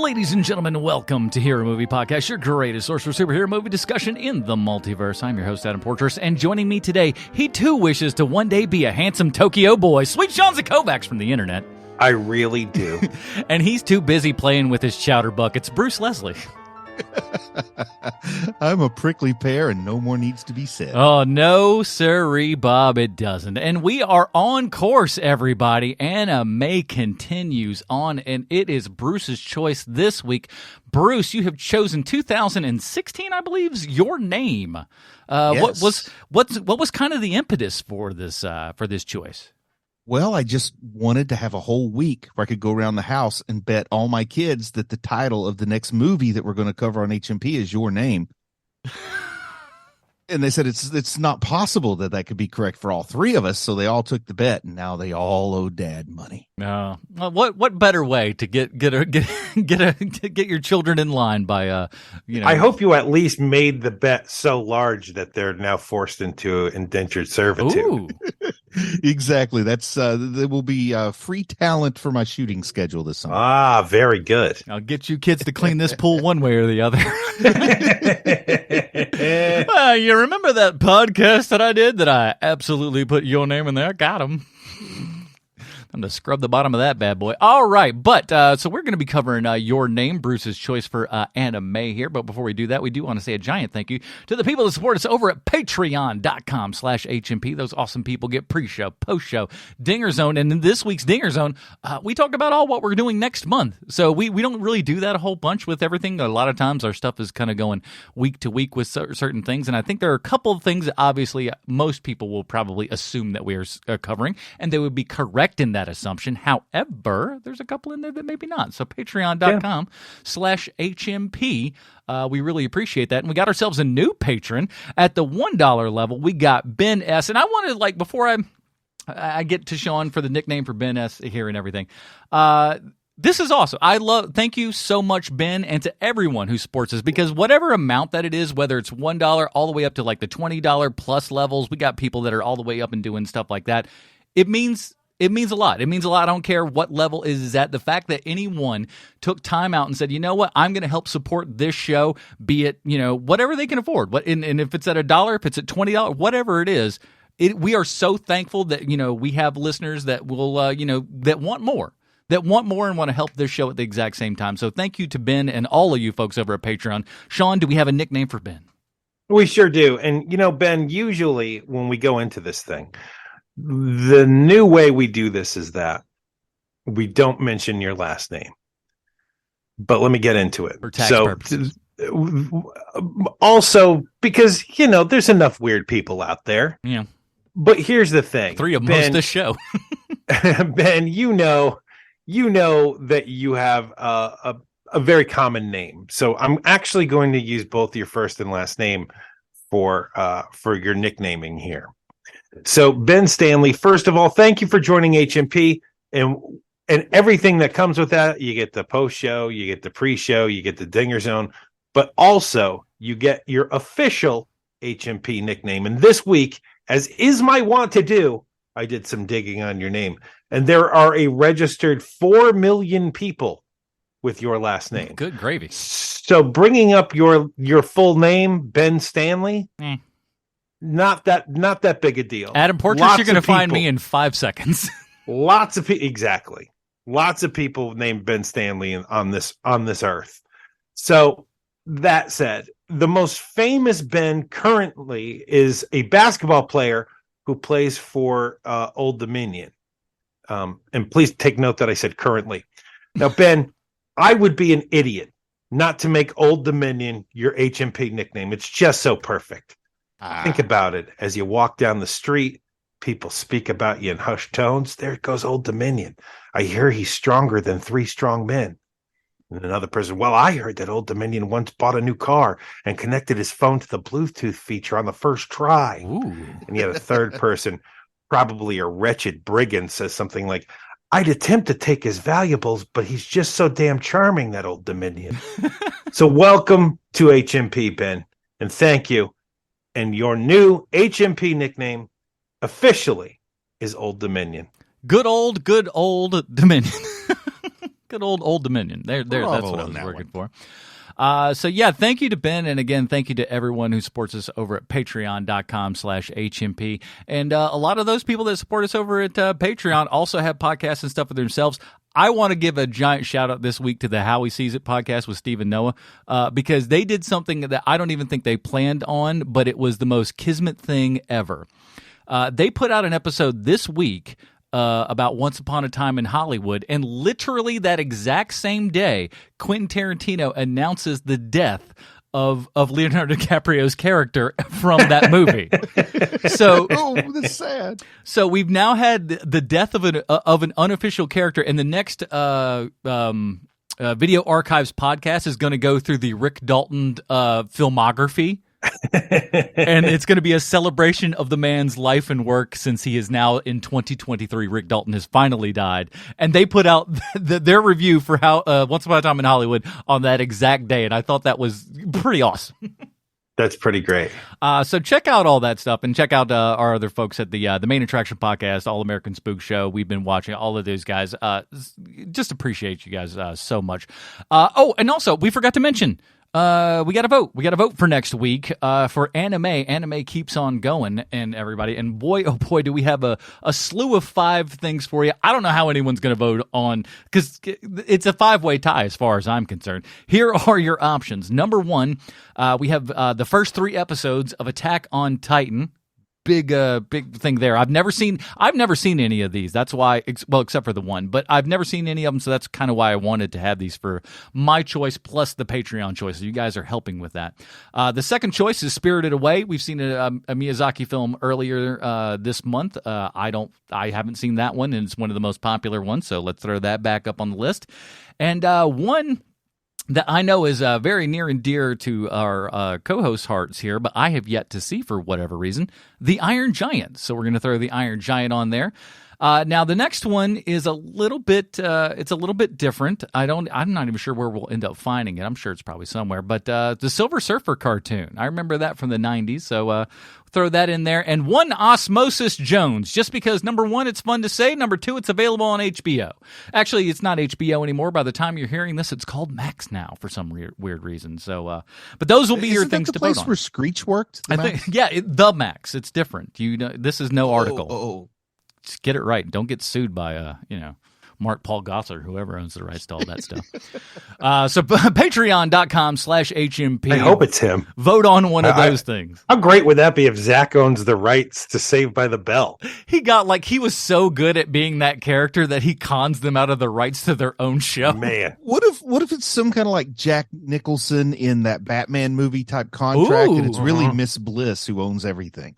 Ladies and gentlemen, welcome to Hero Movie Podcast, your greatest source for superhero movie discussion in the multiverse. I'm your host, Adam Portress, and joining me today, he too wishes to one day be a handsome Tokyo boy, Sweet Sean Zakovacs from the internet. I really do. And he's too busy playing with his chowder buckets, Bruce Leslie. I'm a prickly pear and no more needs to be said. Oh, no, sirree, Bob, it doesn't. And we are on course, everybody. Anime continues on, and it is Bruce's choice this week. Bruce, you have chosen 2016, I believe, is your name. Yes. What was kind of the impetus for this choice? Well, I just wanted to have a whole week where I could go around the house and bet all my kids that the title of the next movie that we're going to cover on HMP is your name. And they said it's not possible that could be correct for all three of us, so they all took the bet, and now they all owe Dad money. Well, what better way to get your children in line by I hope you at least made the bet so large that they're now forced into indentured servitude. Ooh. Exactly. That's there will be free talent for my shooting schedule this summer. Ah, very good. I'll get you kids to clean this pool one way or the other. You remember that podcast that I did that I absolutely put your name in there? Got him. I'm going to scrub the bottom of that bad boy. All right, but so we're going to be covering your name, Bruce's choice for anime here. But before we do that, we do want to say a giant thank you to the people that support us over at patreon.com/HMP. Those awesome people get pre-show, post-show, Dinger Zone. And in this week's Dinger Zone, we talk about all what we're doing next month. So we don't really do that a whole bunch with everything. A lot of times our stuff is kind of going week to week with certain things. And I think there are a couple of things that obviously most people will probably assume that we are covering, and they would be correct in that assumption. However, there's a couple in there that maybe not. So patreon.com/HMP. We really appreciate that. And we got ourselves a new patron at the $1 level. We got Ben S. And I wanted, before I get to Sean for the nickname for Ben S here and everything, this is awesome. Thank you so much, Ben, and to everyone who supports us, because whatever amount that it is, whether it's $1 all the way up to the $20 plus levels, we got people that are all the way up and doing stuff like that. It means a lot. It means a lot. I don't care what level is at. The fact that anyone took time out and said, you know what, I'm going to help support this show, be it, whatever they can afford. And if it's at $1, if it's at $20, whatever it is, we are so thankful that, we have listeners that will, that want more. That want more and want to help this show at the exact same time. So thank you to Ben and all of you folks over at Patreon. Sean, do we have a nickname for Ben? We sure do. And, Ben, usually when we go into this thing, the new way we do this is that we don't mention your last name. But let me get into it. For tax purposes. Also, because, there's enough weird people out there. Yeah. But here's the thing. 3 of most of the show. Ben, you know that you have a very common name. So I'm actually going to use both your first and last name for your nicknaming here. So Ben Stanley, first of all, thank you for joining HMP and everything that comes with that. You get the post show, you get the pre-show, you get the Dinger Zone, but also you get your official HMP nickname. And this week, as is my wont to do, I did some digging on your name, and there are a registered 4 million people with your last name. Good gravy. So bringing up your full name, Ben Stanley, not that big a deal. Adam Portress, you're going to find me in 5 seconds. Lots of people, exactly. Lots of people named Ben Stanley on this earth. So that said, the most famous Ben currently is a basketball player who plays for Old Dominion. And please take note that I said currently. Now, Ben, I would be an idiot not to make Old Dominion your HMP nickname. It's just so perfect. Think about it. As you walk down the street, people speak about you in hushed tones. There goes Old Dominion. I hear he's stronger than 3 strong men. And another person, well, I heard that Old Dominion once bought a new car and connected his phone to the Bluetooth feature on the first try. Ooh. And yet a third person, probably a wretched brigand, says something like, I'd attempt to take his valuables, but he's just so damn charming, that Old Dominion. So welcome to HMP, Ben, and thank you. And your new HMP nickname officially is Old Dominion. Good old Dominion. Good old Dominion. There. That's Bravo what I on was that working one. for. So yeah, thank you to Ben, and again, thank you to everyone who supports us over at patreon.com/HMP. And a lot of those people that support us over at Patreon also have podcasts and stuff for themselves. I want to give a giant shout out this week to the How He Sees It podcast with Steve and Noah, because they did something that I don't even think they planned on, but it was the most kismet thing ever. They put out an episode this week about Once Upon a Time in Hollywood, and literally that exact same day, Quentin Tarantino announces the death of Leonardo DiCaprio's character from that movie. So, that's sad. So we've now had the death of an unofficial character, and the next Video Archives podcast is going to go through the Rick Dalton filmography. And it's going to be a celebration of the man's life and work since he is now in 2023. Rick Dalton has finally died. And they put out their review for how Once Upon a Time in Hollywood on that exact day. And I thought that was pretty awesome. That's pretty great. So check out all that stuff, and check out our other folks at the Main Attraction Podcast, All American Spook Show. We've been watching all of those guys. Just appreciate you guys so much. And also, we forgot to mention, we got to vote. We got to vote for next week for anime. Anime keeps on going, and everybody. And boy, oh boy, do we have a slew of 5 things for you. I don't know how anyone's going to vote on, because it's a 5-way tie as far as I'm concerned. Here are your options. Number 1, we have the first 3 episodes of Attack on Titan. Big thing there. I've never seen any of these. That's why, except for the one, but I've never seen any of them. So that's kind of why I wanted to have these for my choice plus the Patreon choice. So you guys are helping with that. The second choice is Spirited Away. We've seen a Miyazaki film earlier this month. I haven't seen that one, and it's one of the most popular ones. So let's throw that back up on the list. And one that I know is very near and dear to our co-host hearts here, but I have yet to see for whatever reason, The Iron Giant. So we're going to throw The Iron Giant on there. Now the next one is a little bit different. I'm not even sure where we'll end up finding it. I'm sure it's probably somewhere, but the Silver Surfer cartoon. I remember that from the 90s. So throw that in there. And one Osmosis Jones, just because number 1, it's fun to say. Number 2, it's available on HBO. Actually, it's not HBO anymore. By the time you're hearing this, it's called Max now for some weird reason. So, but those will be your things to vote on. Place where Screech worked? I think, yeah, the Max. It's different. This is no article. Just get it right. Don't get sued by Mark Paul Gossler, whoever owns the rights to all that stuff. So patreon.com/HMP. I hope it's him. Vote on one of those things. How great would that be if Zach owns the rights to Saved by the Bell? He was so good at being that character that he cons them out of the rights to their own show. Man. What if it's some kind of like Jack Nicholson in that Batman movie type contract, and it's really Miss Bliss who owns everything?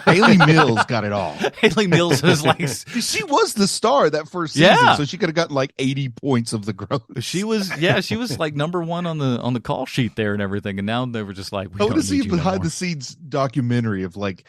Haley Mills got it all. Haley Mills is like... She was the star that first season, so she could have gotten like 80 points of the gross. She was like number 1 on the call sheet there and everything, and now they were just like, I want to see a behind the scenes documentary of like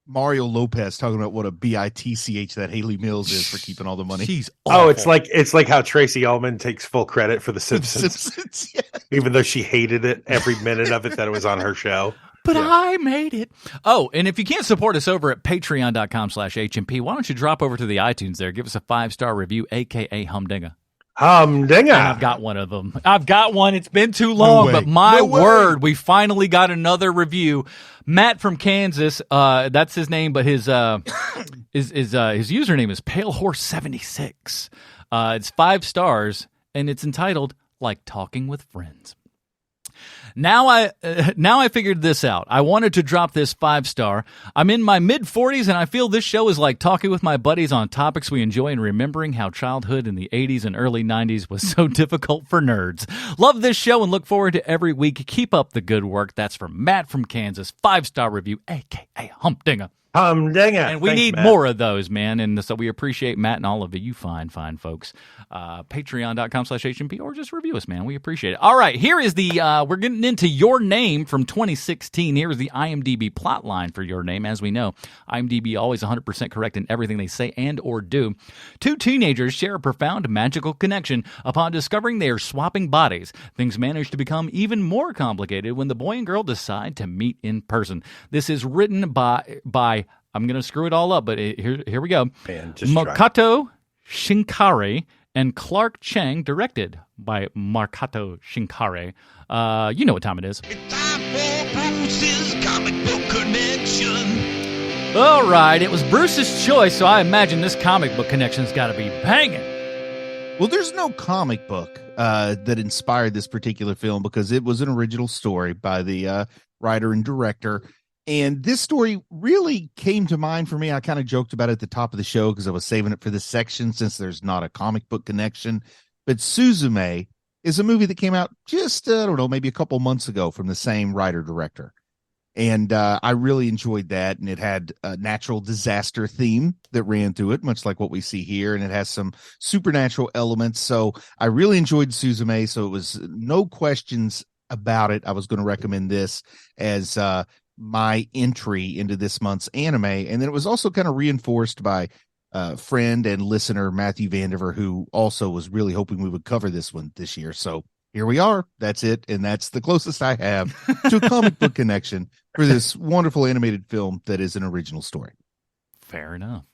Mario Lopez talking about what a bitch that Haley Mills is for keeping all the money. She's awful. It's like how Tracy Ullman takes full credit for The Simpsons, yeah. Even though she hated it every minute of it that it was on her show. But I made it. Oh, and if you can't support us over at patreon.com/HMP, why don't you drop over to the iTunes there, give us a 5-star review, a.k.a. Humdinger. Humdinger. And I've got one of them. I've got one. It's been too long, but my word, we finally got another review. Matt from Kansas, that's his name, but his username is PaleHorse76. It's 5 stars, and it's entitled Like Talking with Friends. Now I figured this out. I wanted to drop this 5-star. I'm in my mid-40s, and I feel this show is like talking with my buddies on topics we enjoy and remembering how childhood in the 80s and early 90s was so difficult for nerds. Love this show and look forward to every week. Keep up the good work. That's from Matt from Kansas. 5-star review, a.k.a. Humdinger. Humdinger. And we need more of those, man. And so we appreciate Matt and all of you fine folks. Patreon.com/HMP, or just review us, man. We appreciate it. All right, here is we're getting into Your Name from 2016. Here is the IMDb plot line for Your Name. As we know, IMDb always 100% correct in everything they say and or do. 2 teenagers share a profound magical connection. Upon discovering they are swapping bodies, things manage to become even more complicated when the boy and girl decide to meet in person. This is written by I'm going to screw it all up, but here we go. Man, Makoto Shinkari and Clark Chang directed by Makoto Shinkai. You know what time it is. It's time for Bruce's comic book connection. All right, it was Bruce's choice, so I imagine this comic book connection's got to be banging. Well, there's no comic book that inspired this particular film because it was an original story by the writer and director. And this story really came to mind for me. I kind of joked about it at the top of the show because I was saving it for this section since there's not a comic book connection. But Suzume is a movie that came out just, I don't know, maybe a couple months ago from the same writer-director. And I really enjoyed that. And it had a natural disaster theme that ran through it, much like what we see here. And it has some supernatural elements. So I really enjoyed Suzume. So it was no questions about it. I was going to recommend this as my entry into this month's anime. And then it was also kind of reinforced by friend and listener Matthew Vandiver, who also was really hoping we would cover this one this year. So here we are. That's it. And that's the closest I have to a comic book connection for this wonderful animated film that is an original story. Fair enough.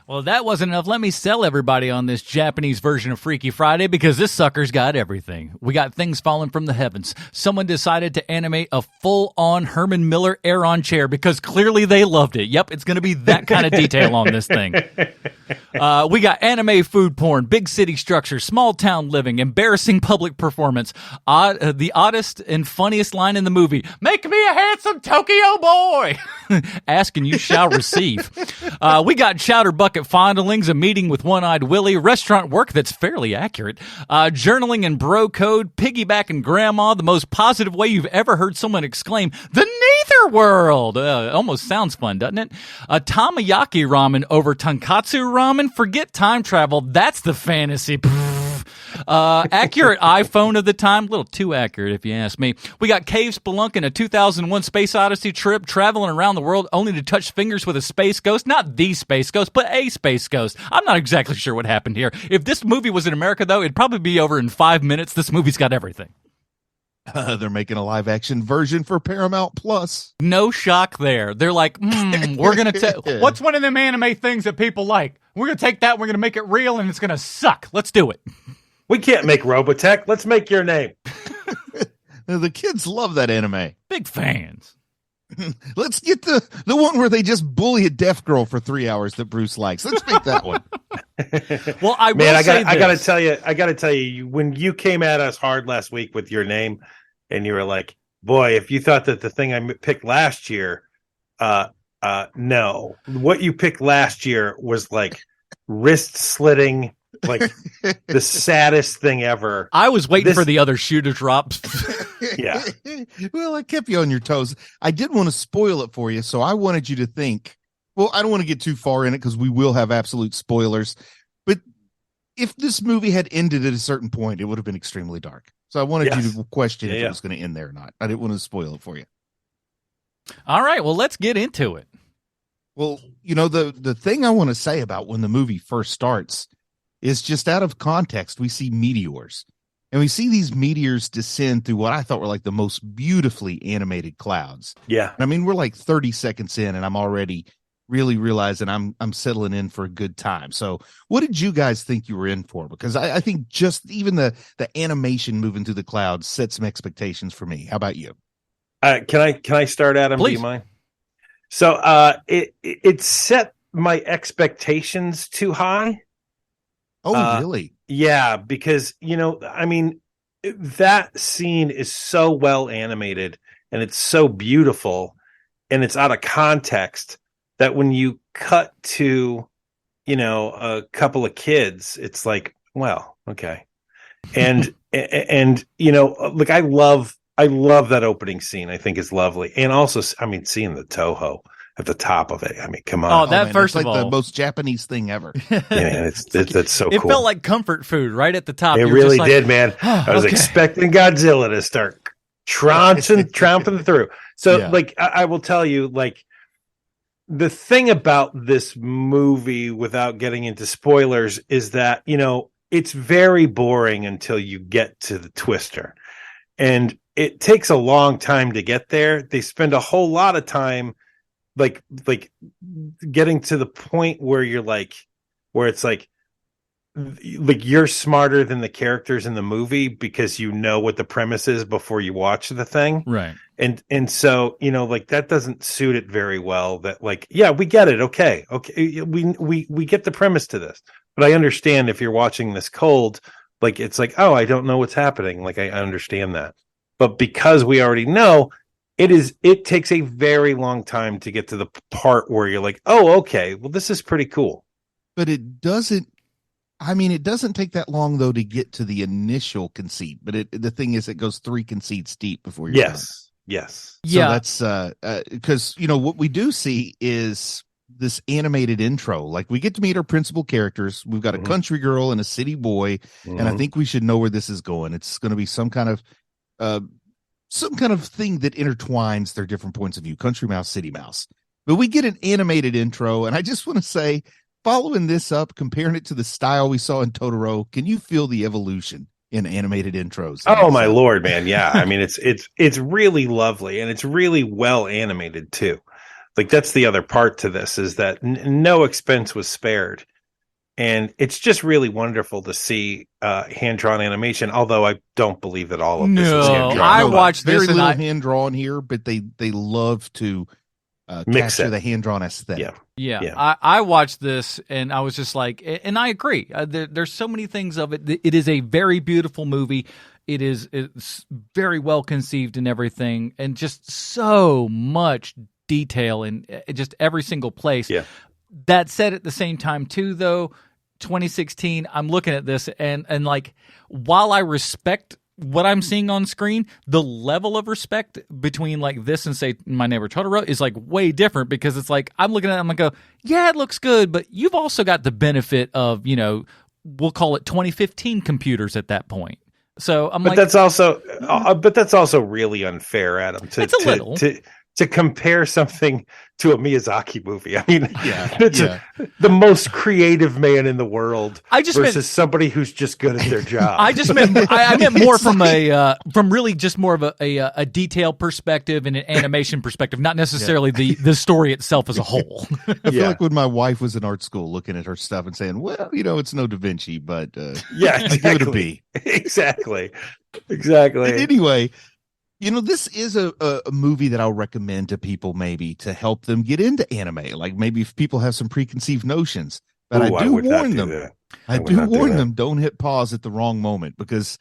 Well, that wasn't enough. Let me sell everybody on this Japanese version of Freaky Friday because this sucker's got everything. We got things falling from the heavens. Someone decided to animate a full-on Herman Miller Aeron chair because clearly they loved it. Yep, it's going to be that kind of detail on this thing. We got anime food porn, big city structure, small town living, embarrassing public performance, the oddest and funniest line in the movie, "Make me a handsome Tokyo boy." Ask and you shall receive. We got chowder bucket fondlings, a meeting with one-eyed Willie, restaurant work that's fairly accurate, journaling and bro code, piggybacking grandma, the most positive way you've ever heard someone exclaim, "The Nether World!" Almost sounds fun, doesn't it? Tamayaki ramen over tonkatsu ramen. Forget time travel. That's the fantasy. Accurate iPhone of the time. A little too accurate, if you ask me. We got cave spelunking, a 2001 Space Odyssey trip, traveling around the world only to touch fingers with a space ghost. Not the space ghost, but a space ghost. I'm not exactly sure what happened here. If this movie was in America, though, it'd probably be over in 5 minutes. This movie's got everything. They're making a live action version for Paramount Plus. No shock there. They're like, we're going to what's one of them anime things that people like? We're going to take that, we're going to make it real, and it's going to suck. Let's do it. We can't make Robotech. Let's make your name. The kids love that anime. Big fans. Let's get the one where they just bully a deaf girl for 3 hours that Bruce likes. Let's make that one. Well, I gotta tell you, when you came at us hard last week with your name, and you were like, "Boy, if you thought that the thing I picked last year, no, what you picked last year was like wrist slitting." Like the saddest thing ever. I was waiting for the other shoe to drop. Yeah. Well, I kept you on your toes. I did want to spoil it for you, so I wanted you to think. Well, I don't want to get too far in it because we will have absolute spoilers. But if this movie had ended at a certain point, it would have been extremely dark. So I wanted you to question if it was going to end there or not. I didn't want to spoil it for you. All right, well, let's get into it. Well, you know, the thing I want to say about when the movie first starts is just out of context. We see meteors, and we see these meteors descend through what I thought were like the most beautifully animated clouds. Yeah. I mean, we're like 30 seconds in, and I'm already really realizing I'm settling in for a good time. So what did you guys think you were in for? Because I think just even the animation moving through the clouds set some expectations for me. How about you? Can I start, Adam? Please. Do you mind? So it set my expectations too high. Oh, really? Yeah, because, I mean, that scene is so well animated and it's so beautiful and it's out of context that when you cut to, a couple of kids, it's like, well, okay. And, like I love that opening scene. I think is lovely. And also, I mean, seeing the Toho at the top of it. I mean, come on. Oh, that man, first it's of like all, the most Japanese thing ever. Yeah, that's so it cool. felt like comfort food right at the top. It You were really just like, did, man. I was expecting Godzilla to start tromping through. So, like, I will tell you, like, the thing about this movie, without getting into spoilers, is that, it's very boring until you get to the twister. And it takes a long time to get there. They spend a whole lot of time like getting to the point where you're like, where it's like like you're smarter than the characters in the movie because you know what the premise is before you watch the thing. Right. And so, like that doesn't suit it very well. That like, yeah, we get it. Okay. We get the premise to this, but I understand if you're watching this cold, like it's like, oh, I don't know what's happening. Like I understand that, but because we already know, it takes a very long time to get to the part where you're like, oh, okay, well, this is pretty cool. But it doesn't take that long though to get to the initial conceit. But the thing is, it goes 3 conceits deep before you're done. Yes. So that's because what we do see is this animated intro. Like we get to meet our principal characters. We've got a country girl and a city boy, and I think we should know where this is going. It's going to be some kind of thing that intertwines their different points of view. Country mouse, city mouse. But we get an animated intro, and I just want to say, following this up, comparing it to the style we saw in Totoro, can you feel the evolution in animated intros? Oh my Lord, man. Yeah. I mean, it's really lovely, and it's really well animated too. Like that's the other part to this, is that no expense was spared. And it's just really wonderful to see hand-drawn animation, although I don't believe that all of this is hand-drawn. I watched very this little hand-drawn here, but they love to capture the hand-drawn aesthetic. Yeah. I watched this and I was just like, and I agree. There's so many things of it. It is a very beautiful movie. It's very well conceived and everything, and just so much detail in just every single place. Yeah. That said, at the same time too, though, 2016, I'm looking at this and like, while I respect what I'm seeing on screen, the level of respect between like this and say My Neighbor Totoro is like way different, because it's like I'm looking at it, I'm gonna go, yeah, it looks good, but you've also got the benefit of, we'll call it 2015 computers at that point. So I'm that's also really unfair, Adam. It's a little. To compare something to a Miyazaki movie. I mean, the most creative man in the world versus somebody who's just good at their job. I meant more from from really just more of a detail perspective and an animation perspective, not necessarily the story itself as a whole. I feel like when my wife was in art school looking at her stuff and saying, well, it's no Da Vinci, but exactly. I give it a B. Exactly. But anyway, this is a movie that I'll recommend to people maybe to help them get into anime. Like maybe if people have some preconceived notions, but I do warn them. I do warn them, don't hit pause at the wrong moment, because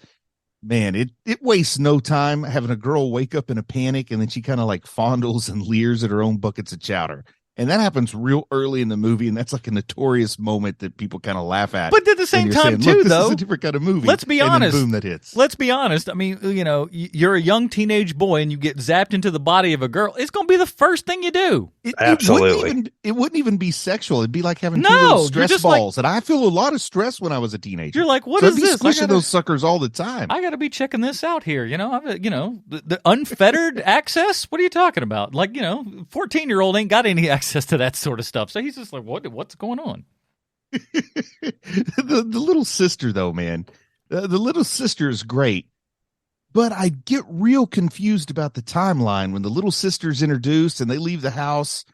man, it wastes no time having a girl wake up in a panic and then she kind of like fondles and leers at her own buckets of chowder. And that happens real early in the movie, and that's like a notorious moment that people kind of laugh at. But at the same time, saying, too, this though, is a different kind of movie. Let's be honest. And then boom, that hits. Let's be honest. I mean, you're a young teenage boy and you get zapped into the body of a girl. It's going to be the first thing you do. Absolutely. It wouldn't even be sexual. It'd be like having two little stress balls. And I feel a lot of stress when I was a teenager. You're like, what is this? I'd be squishing those suckers all the time. I got to be checking this out here. The unfettered access. What are you talking about? Like, 14-year-old ain't got any access to that sort of stuff. So he's just like, what's going on? the little sister, though, man, the little sister is great, but I get real confused about the timeline when the little sister's introduced and they leave the house,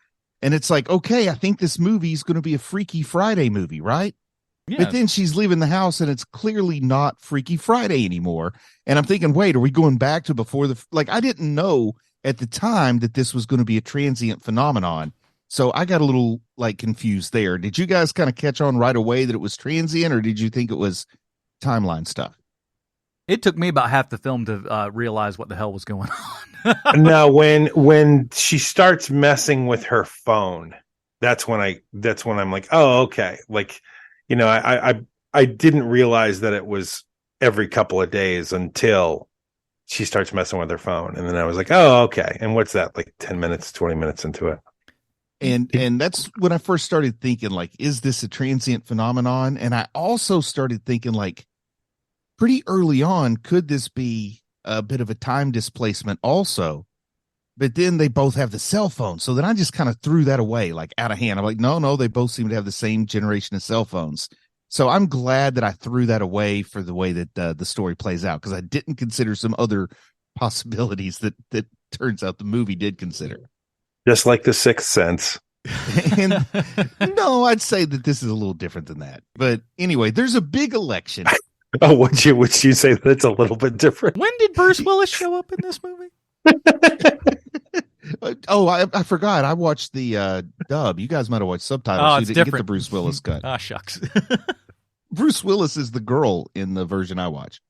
and it's like, okay, I think this movie is going to be a Freaky Friday movie, right? Yeah. But then she's leaving the house and it's clearly not Freaky Friday anymore. And I'm thinking, wait, are we going back to before I didn't know at the time that this was going to be a transient phenomenon. So I got a little confused there. Did you guys kind of catch on right away that it was transient, or did you think it was timeline stuff? It took me about half the film to realize what the hell was going on. No, when she starts messing with her phone, that's when I'm like, oh, okay. Like, I didn't realize that it was every couple of days until she starts messing with her phone. And then I was like, oh, okay. And what's that? Like 10 minutes, 20 minutes into it. And that's when I first started thinking, is this a transient phenomenon? And I also started thinking, pretty early on, could this be a bit of a time displacement also? But then they both have the cell phone. So then I just kind of threw that away, out of hand. I'm like, no, they both seem to have the same generation of cell phones. So I'm glad that I threw that away for the way that the story plays out, because I didn't consider some other possibilities that turns out the movie did consider. Just like The Sixth Sense. And no, I'd say that this is a little different than that. But anyway, there's a big election. Oh, would you say that's a little bit different? When did Bruce Willis show up in this movie? Oh, I forgot. I watched the dub. You guys might have watched subtitles. Oh, You it's didn't get different. the Bruce Willis cut. Ah, shucks. Bruce Willis is the girl in the version I watch.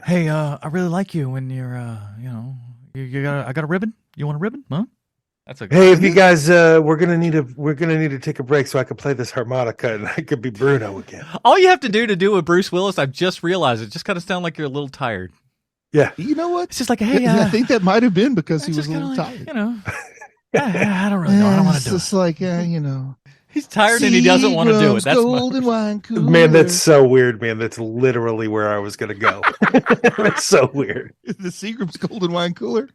Hey, I really like you when you're, I got a ribbon. You want a ribbon? Huh? That's a Hey, if you guys, we're gonna need to take a break so I can play this harmonica and I could be Bruno again. All you have to do with Bruce Willis, I've just realized it just kind of sound like you're a little tired. Yeah, You know what? It's just like, hey, I think that might have been because he was just a little kinda tired. I don't really know. I don't want It's to do it. just like, He's tired and he doesn't want to do it. That's golden wine cooler. man, that's so weird, man. That's literally where I was gonna go. That's so weird. the Seagram's golden wine cooler.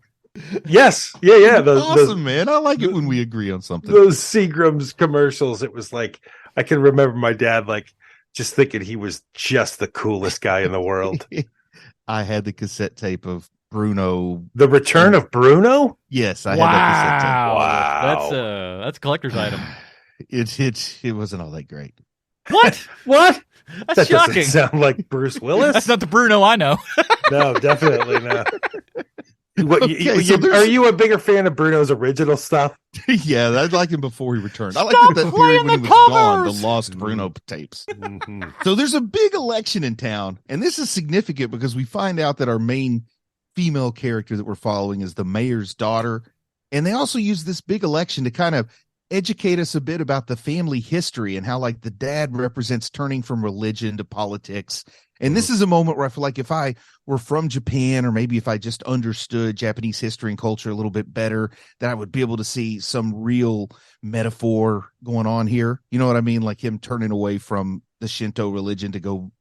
Yes, yeah. Awesome, man. I like it when we agree on something. Those Seagram's commercials. It was like I can remember my dad like just thinking he was just the coolest guy in the world. I had the cassette tape of Bruno. The Return of Bruno. Yes, I had that cassette tape. Wow. That's a collector's item. It wasn't all that great. What? What? That's That shocking. doesn't sound like Bruce Willis. That's not the Bruno I know. No, definitely not. Okay, so there's- Are you a bigger fan of Bruno's original stuff? Yeah, I liked him before he returned. I Stop liked that period playing when he the was gone, covers! the lost Bruno tapes. Mhm. So there's a big election in town, and this is significant because we find out that our main female character that we're following is the mayor's daughter, and they also use this big election to kind of educate us a bit about the family history and how like the dad represents turning from religion to politics. And this is a moment where I feel like if I were from Japan, or maybe if I just understood Japanese history and culture a little bit better, that I would be able to see some real metaphor going on here. You know what I mean? Like him turning away from the Shinto religion to go.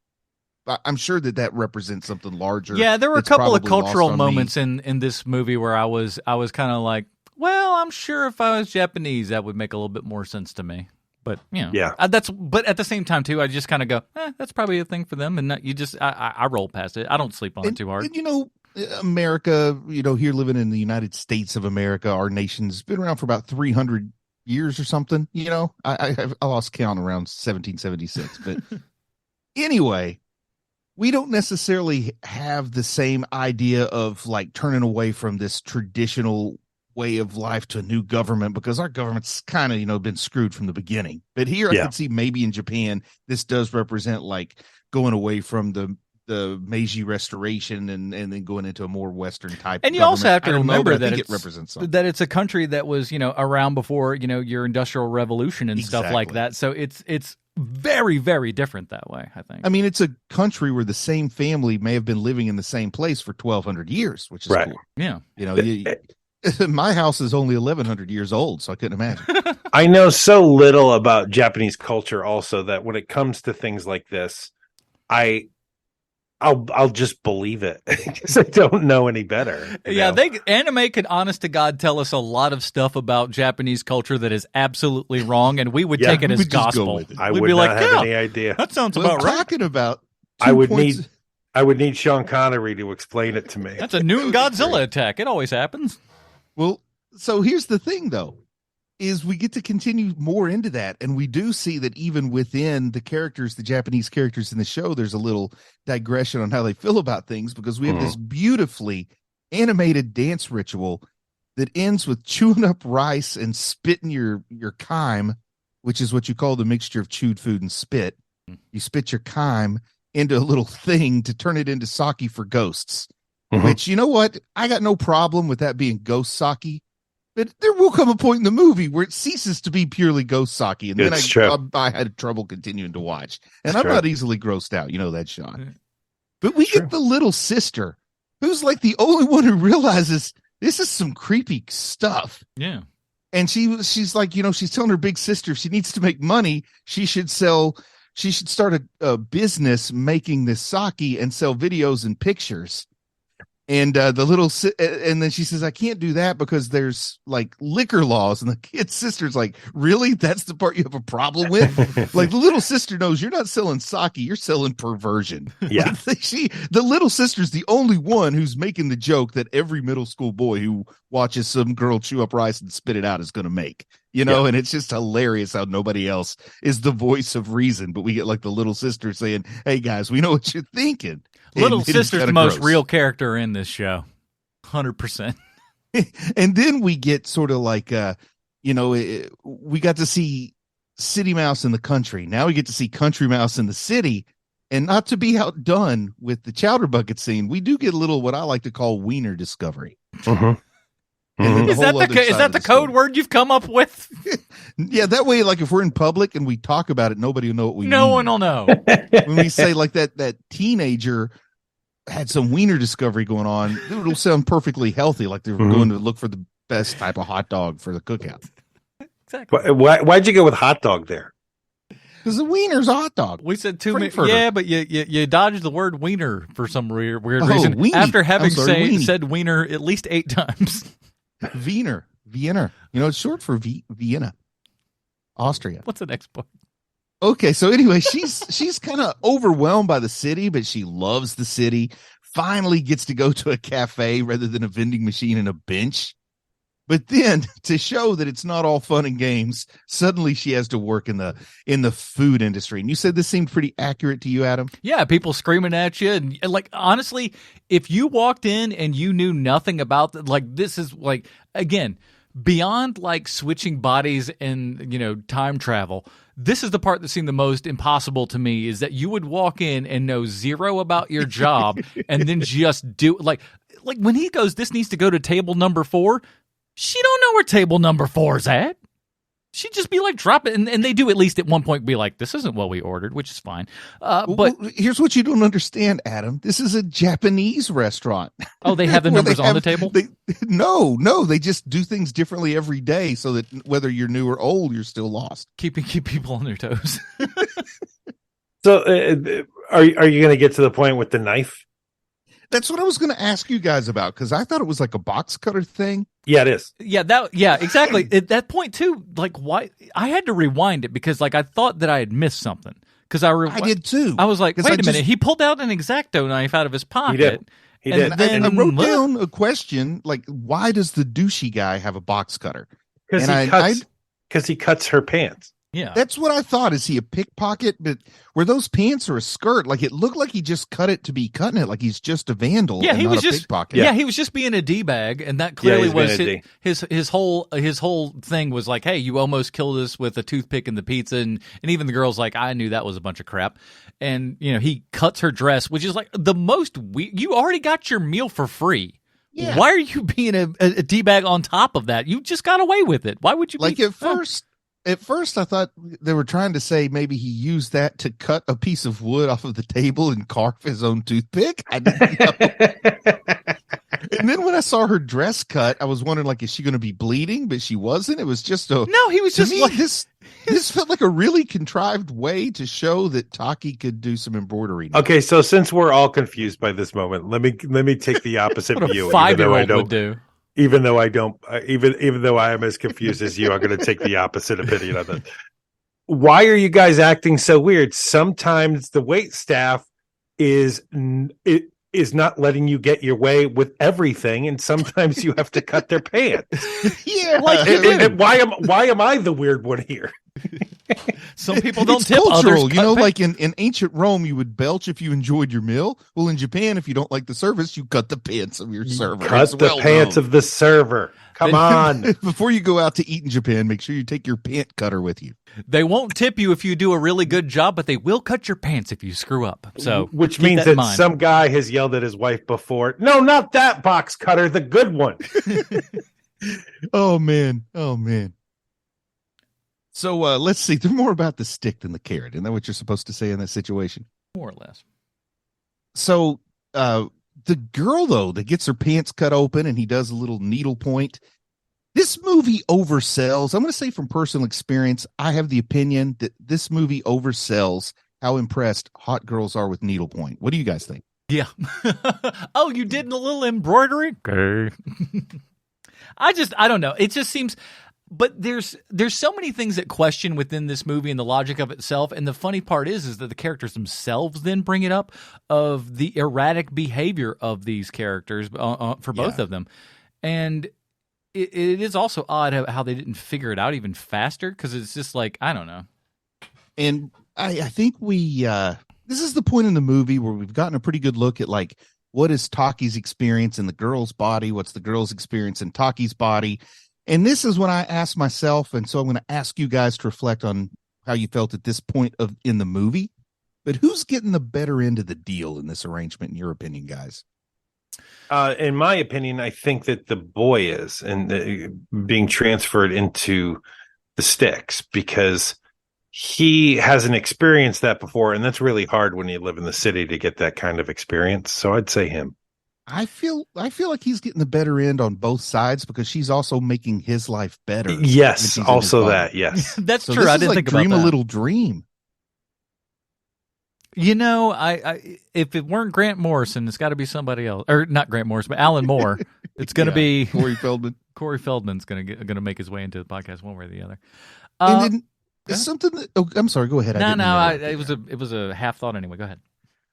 I'm sure that represents something larger. Yeah, there were a that's couple of probably lost cultural on me. moments in this movie where I was kind of like, well, I'm sure if I was Japanese, that would make a little bit more sense to me. But Yeah. But at the same time too, I just kind of go, that's probably a thing for them, and not, I roll past it. I don't sleep on it too hard. And, America, here living in the United States of America, our nation's been around for about 300 years or something. I lost count around 1776, but anyway. We don't necessarily have the same idea of like turning away from this traditional way of life to a new government because our government's kind of, been screwed from the beginning. But here I can see maybe in Japan, this does represent like going away from the Meiji Restoration and then going into a more Western type. And you government. also have to I don't know, remember but I that think it represents something. that it's a country that was, around before, your Industrial Revolution and stuff like Exactly. that. So it's very, very different that way, I think. I mean, it's a country where the same family may have been living in the same place for 1,200 years, which is Right. cool. Yeah. My house is only 1,100 years old, so I couldn't imagine. I know so little about Japanese culture also that when it comes to things like this, I'll just believe it because I don't know any better. Yeah, anime could, honest to God, tell us a lot of stuff about Japanese culture that is absolutely wrong, and we would take it we as would just go gospel. with it. I We'd would be not like, have yeah, any idea. that sounds Well, about right. talking about I would 2 points- need Sean Connery to explain it to me. That's a noon Godzilla attack. It always happens. Well, so here's the thing, though, is we get to continue more into that, and we do see that even within the characters, the Japanese characters in the show, there's a little digression on how they feel about things because we have this beautifully animated dance ritual that ends with chewing up rice and spitting your chyme, which is what you call the mixture of chewed food and spit. You spit your chyme into a little thing to turn it into sake for ghosts, which, you know what? I got no problem with that being ghost sake. But there will come a point in the movie where it ceases to be purely ghost sake, and then I had trouble continuing to watch. And I'm not easily grossed out, you know that, Sean. But we get the little sister, who's like the only one who realizes this is some creepy stuff. Yeah. And she's like, she's telling her big sister if she needs to make money, she should start a business making this sake and sell videos and pictures. And and then she says, I can't do that because there's like liquor laws. And the kid's sister's like, really? That's the part you have a problem with? Like the little sister knows you're not selling sake, you're selling perversion. Yeah. Like, the little sister's the only one who's making the joke that every middle school boy who watches some girl chew up rice and spit it out is going to make, Yeah. and it's just hilarious how nobody else is the voice of reason. But we get like the little sister saying, hey guys, we know what you're thinking. Little And it is sister's kinda the most gross. real character in this show. 100%. And then we get sort of like we got to see City Mouse in the country. Now we get to see Country Mouse in the city. And not to be outdone with the chowder bucket scene, we do get a little what I like to call wiener discovery. Mhm. And then Is that the code word you've come up with? Yeah, that way, like if we're in public and we talk about it, nobody will know what we No mean. one will know. When we say like that teenager had some wiener discovery going on, it'll sound perfectly healthy, like they're going to look for the best type of hot dog for the cookout. Exactly. Why'd you go with hot dog there? Because the wiener's a hot dog. We said too many. Frankfurter. Yeah, but you dodged the word wiener for some weird Oh, reason. weenie. After having I'm sorry, weenie. said wiener at least 8 times. Wiener. It's short for Vienna, Austria. What's the next part? Okay, so anyway, she's kind of overwhelmed by the city, but she loves the city. Finally gets to go to a cafe rather than a vending machine and a bench. But then to show that it's not all fun and games, suddenly she has to work in the food industry. And you said this seemed pretty accurate to you, Adam? Yeah, people screaming at you. And like, honestly, if you walked in and you knew nothing about this is like, again, beyond like switching bodies and, time travel, this is the part that seemed the most impossible to me, is that you would walk in and know zero about your job and then just do like when he goes, this needs to go to table number 4. She don't know where table number 4 is at. She'd just be like, drop it. And they do at least at one point be like, this isn't what we ordered, which is fine. But here's what you don't understand, Adam. This is a Japanese restaurant. Oh, they have the numbers on the table? No, they just do things differently every day so that whether you're new or old, you're still lost. Keep people on their toes. So are you going to get to the point with the knife? That's what I was going to ask you guys about, because I thought it was like a box cutter thing. Yeah, it is. Yeah, exactly. At that point too, like, why I had to rewind it because like I thought that I had missed something. Because I did too. I was like, wait a minute, he pulled out an X-Acto knife out of his pocket. He did. Then I wrote down a question like, why does the douchey guy have a box cutter? Because he cuts her pants. Yeah, that's what I thought. Is he a pickpocket? But were those pants or a skirt? Like it looked like he just cut it to be cutting it. Like he's just a vandal. Yeah, and he not was a just pickpocket. Yeah, he was just being a d-bag, and that clearly was his whole thing was like, hey, you almost killed us with a toothpick in the pizza, and even the girl's like, I knew that was a bunch of crap, and he cuts her dress, which is like the most you already got your meal for free. Yeah. Why are you being a d-bag on top of that? You just got away with it. Why would you? At first, I thought they were trying to say maybe he used that to cut a piece of wood off of the table and carve his own toothpick. I didn't know. And then when I saw her dress cut, I was wondering, like, is she going to be bleeding? But she wasn't. It was just no. He was just me, like this felt like a really contrived way to show that Taki could do some embroidery. Now. Okay, so since we're all confused by this moment, let me take the opposite view. 5-year-old would do. Even though I don't, even though I am as confused as you, I'm going to take the opposite opinion of it. Why are you guys acting so weird? Sometimes the wait staff is not letting you get your way with everything, and sometimes you have to cut their pants. Yeah, and why am I the weird one here? Some people don't it's tip. Cultural, others like in ancient Rome, you would belch if you enjoyed your meal. Well, in Japan, if you don't like the service, you cut the pants of your server. Cut the pants of the server. Come on. Before you go out to eat in Japan, make sure you take your pant cutter with you. They won't tip you if you do a really good job, but they will cut your pants if you screw up. So, which means that some guy has yelled at his wife before. No, not that box cutter, the good one. Oh man. So let's see. They're more about the stick than the carrot. Isn't that what you're supposed to say in that situation? More or less. So the girl, though, that gets her pants cut open and he does a little needle point. This movie oversells. I'm going to say from personal experience, I have the opinion that this movie oversells how impressed hot girls are with needlepoint. What do you guys think? Yeah. Oh, you did a little embroidery? Okay. I don't know. It just seems, but there's so many things that question within this movie and the logic of itself. And the funny part is that the characters themselves then bring it up of the erratic behavior of these characters for both of them. And it is also odd how they didn't figure it out even faster, because it's just like, I don't know. And I think this is the point in the movie where we've gotten a pretty good look at, like, what is Taki's experience in the girl's body? What's the girl's experience in Taki's body? And this is when I ask myself, and so I'm going to ask you guys to reflect on how you felt at this point in the movie. But who's getting the better end of the deal in this arrangement, in your opinion, guys? In my opinion, I think that the boy is, and being transferred into the sticks, because he hasn't experienced that before, and that's really hard when you live in the city to get that kind of experience. So I'd say him. I feel like he's getting the better end on both sides, because she's also making his life better. Yes, also that. Yes, that's so true. I didn't like think about that. Dream a little dream. You know, I if it weren't Grant Morrison, it's got to be somebody else, or not Grant Morrison, but Alan Moore. It's going to be Corey Feldman. Corey Feldman's going to make his way into the podcast one way or the other. And then something that, I'm sorry, go ahead. It was a half thought anyway. Go ahead.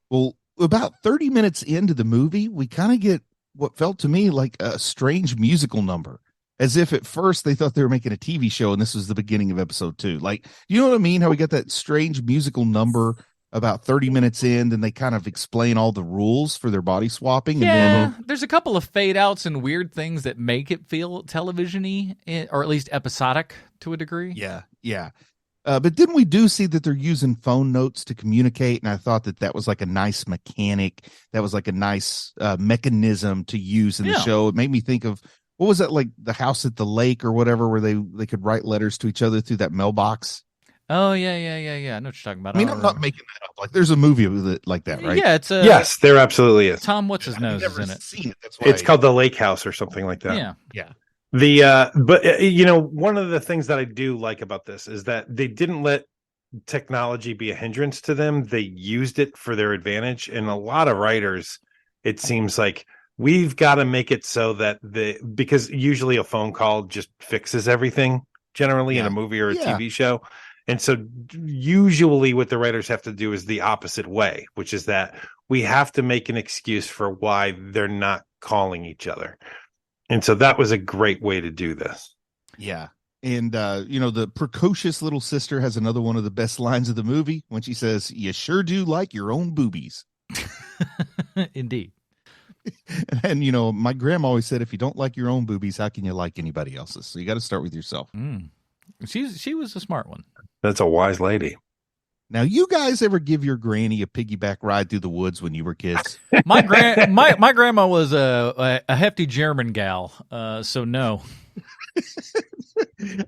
Well, about 30 minutes into the movie, we kind of get what felt to me like a strange musical number, as if at first they thought they were making a TV show and this was the beginning of episode 2. Like, you know what I mean? How we got that strange musical number about 30 minutes in, and they kind of explain all the rules for their body swapping. Yeah, and then there's a couple of fade outs and weird things that make it feel television-y, or at least episodic to a degree. Yeah. But then we do see that they're using phone notes to communicate, and I thought that was like a nice mechanic. That was like a nice mechanism to use in the show. It made me think of, what was that, like The House at the Lake or whatever, where they could write letters to each other through that mailbox. Oh, yeah. I know what you're talking about. I mean, I'm not making that up. Like, there's a movie like that, right? Yeah, yes, there absolutely is. Tom, what's his nose is in it. Seen it. That's why it's called The Lake House or something like that. Yeah. But you know, one of the things that I do like about this is that they didn't let technology be a hindrance to them. They used it for their advantage. And a lot of writers, it seems like, we've got to make it so that because usually a phone call just fixes everything generally in a movie or a TV show. And so usually what the writers have to do is the opposite way, which is that we have to make an excuse for why they're not calling each other. And so that was a great way to do this. Yeah. And, the precocious little sister has another one of the best lines of the movie when she says, "You sure do like your own boobies." Indeed. And, my grandma always said, if you don't like your own boobies, how can you like anybody else's? So you got to start with yourself. She was a smart one. That's a wise lady. Now, you guys ever give your granny a piggyback ride through the woods when you were kids? My grandma was a hefty German gal, so no.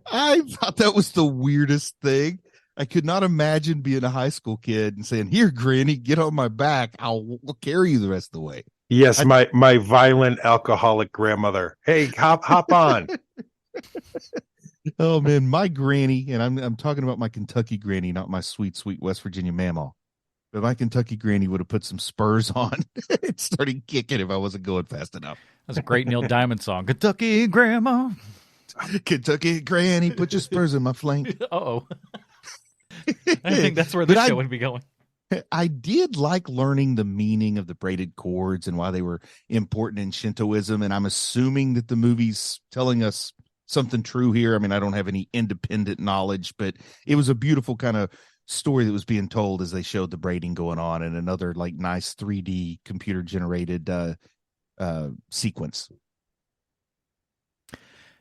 I thought that was the weirdest thing. I could not imagine being a high school kid and saying, "Here, granny, get on my back. I'll carry you the rest of the way." Yes, my violent alcoholic grandmother. Hey, hop on. Oh man, my granny, and I'm talking about my Kentucky granny, not my sweet West Virginia mamaw. But my Kentucky granny would have put some spurs on and started kicking if I wasn't going fast enough. That's a great Neil Diamond song. Kentucky grandma. Kentucky granny, put your spurs in my flank. Uh-oh. I think that's where the show would be going. I did like learning the meaning of the braided cords and why they were important in Shintoism, and I'm assuming that the movie's telling us something true here. I mean, I don't have any independent knowledge, but it was a beautiful kind of story that was being told as they showed the braiding going on, and another like nice 3D computer generated sequence.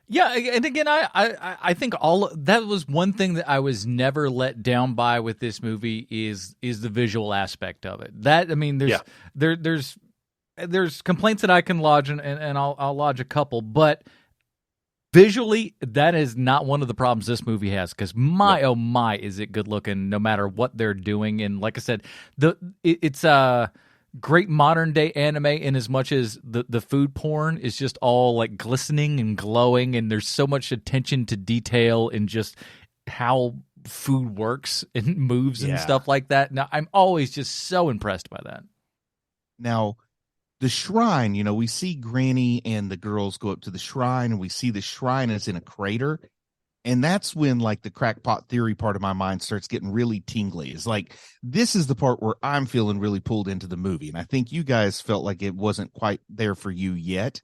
Yeah, and again, I think that was one thing that I was never let down by with this movie is the visual aspect of it. That, I mean, there's complaints that I can lodge, and I'll lodge a couple, but visually, that is not one of the problems this movie has, because oh my, is it good looking no matter what they're doing. And like I said, it's a great modern day anime in as much as the food porn is just all like glistening and glowing, and there's so much attention to detail in just how food works and moves and stuff like that. Now, I'm always just so impressed by that. Now, the shrine, we see Granny and the girls go up to the shrine, and we see the shrine is in a crater. And that's when, like, the crackpot theory part of my mind starts getting really tingly. It's like, this is the part where I'm feeling really pulled into the movie. And I think you guys felt like it wasn't quite there for you yet.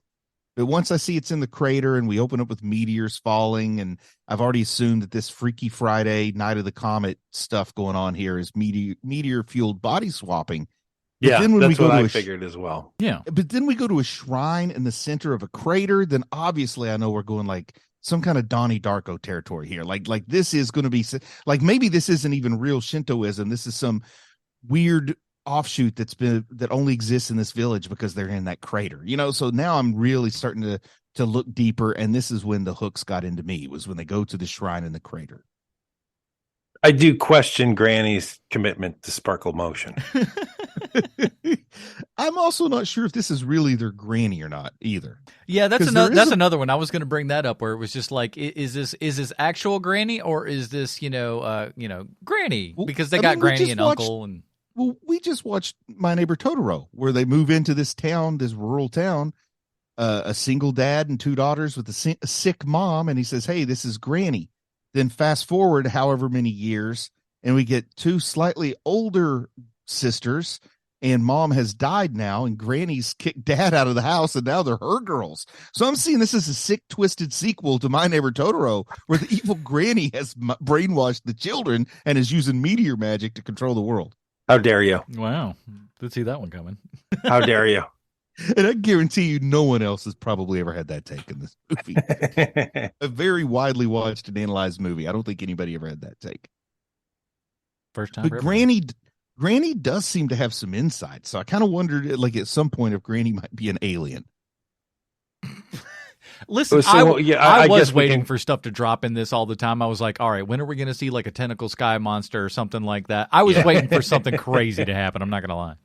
But once I see it's in the crater and we open up with meteors falling, and I've already assumed that this Freaky Friday, Night of the Comet stuff going on here is meteor-fueled body swapping. But Yeah, then when that's we go what to I figured as well. Yeah. But then we go to a shrine in the center of a crater, then obviously I know we're going like some kind of Donnie Darko territory here. Like this is going to be like, maybe this isn't even real Shintoism. This is some weird offshoot that only exists in this village because they're in that crater. So now I'm really starting to look deeper, and this is when the hooks got into me, was when they go to the shrine in the crater. I do question Granny's commitment to sparkle motion. I'm also not sure if this is really their granny or not either. Yeah, that's another one. I was going to bring that up, where it was just like, is this actual granny, or is this granny, because they got granny and uncle and. Well, we just watched My Neighbor Totoro, where they move into this town, this rural town, a single dad and two daughters with a sick mom, and he says, "Hey, this is Granny." Then fast forward however many years, and we get two slightly older sisters, and mom has died now, and Granny's kicked dad out of the house, and now they're her girls. So I'm seeing this as a sick, twisted sequel to My Neighbor Totoro, where the evil Granny has brainwashed the children and is using meteor magic to control the world. How dare you? Wow. Didn't see that one coming. How dare you? And I guarantee you no one else has probably ever had that take in this movie. A very widely watched and analyzed movie. I don't think anybody ever had that take. First time. But Granny does seem to have some insight. So I kind of wondered, like, at some point, if Granny might be an alien. Listen, So, I was guess waiting for stuff to drop in this all the time. I was like, all right, when are we going to see like a tentacle sky monster or something like that? I was waiting for something crazy to happen. I'm not going to lie.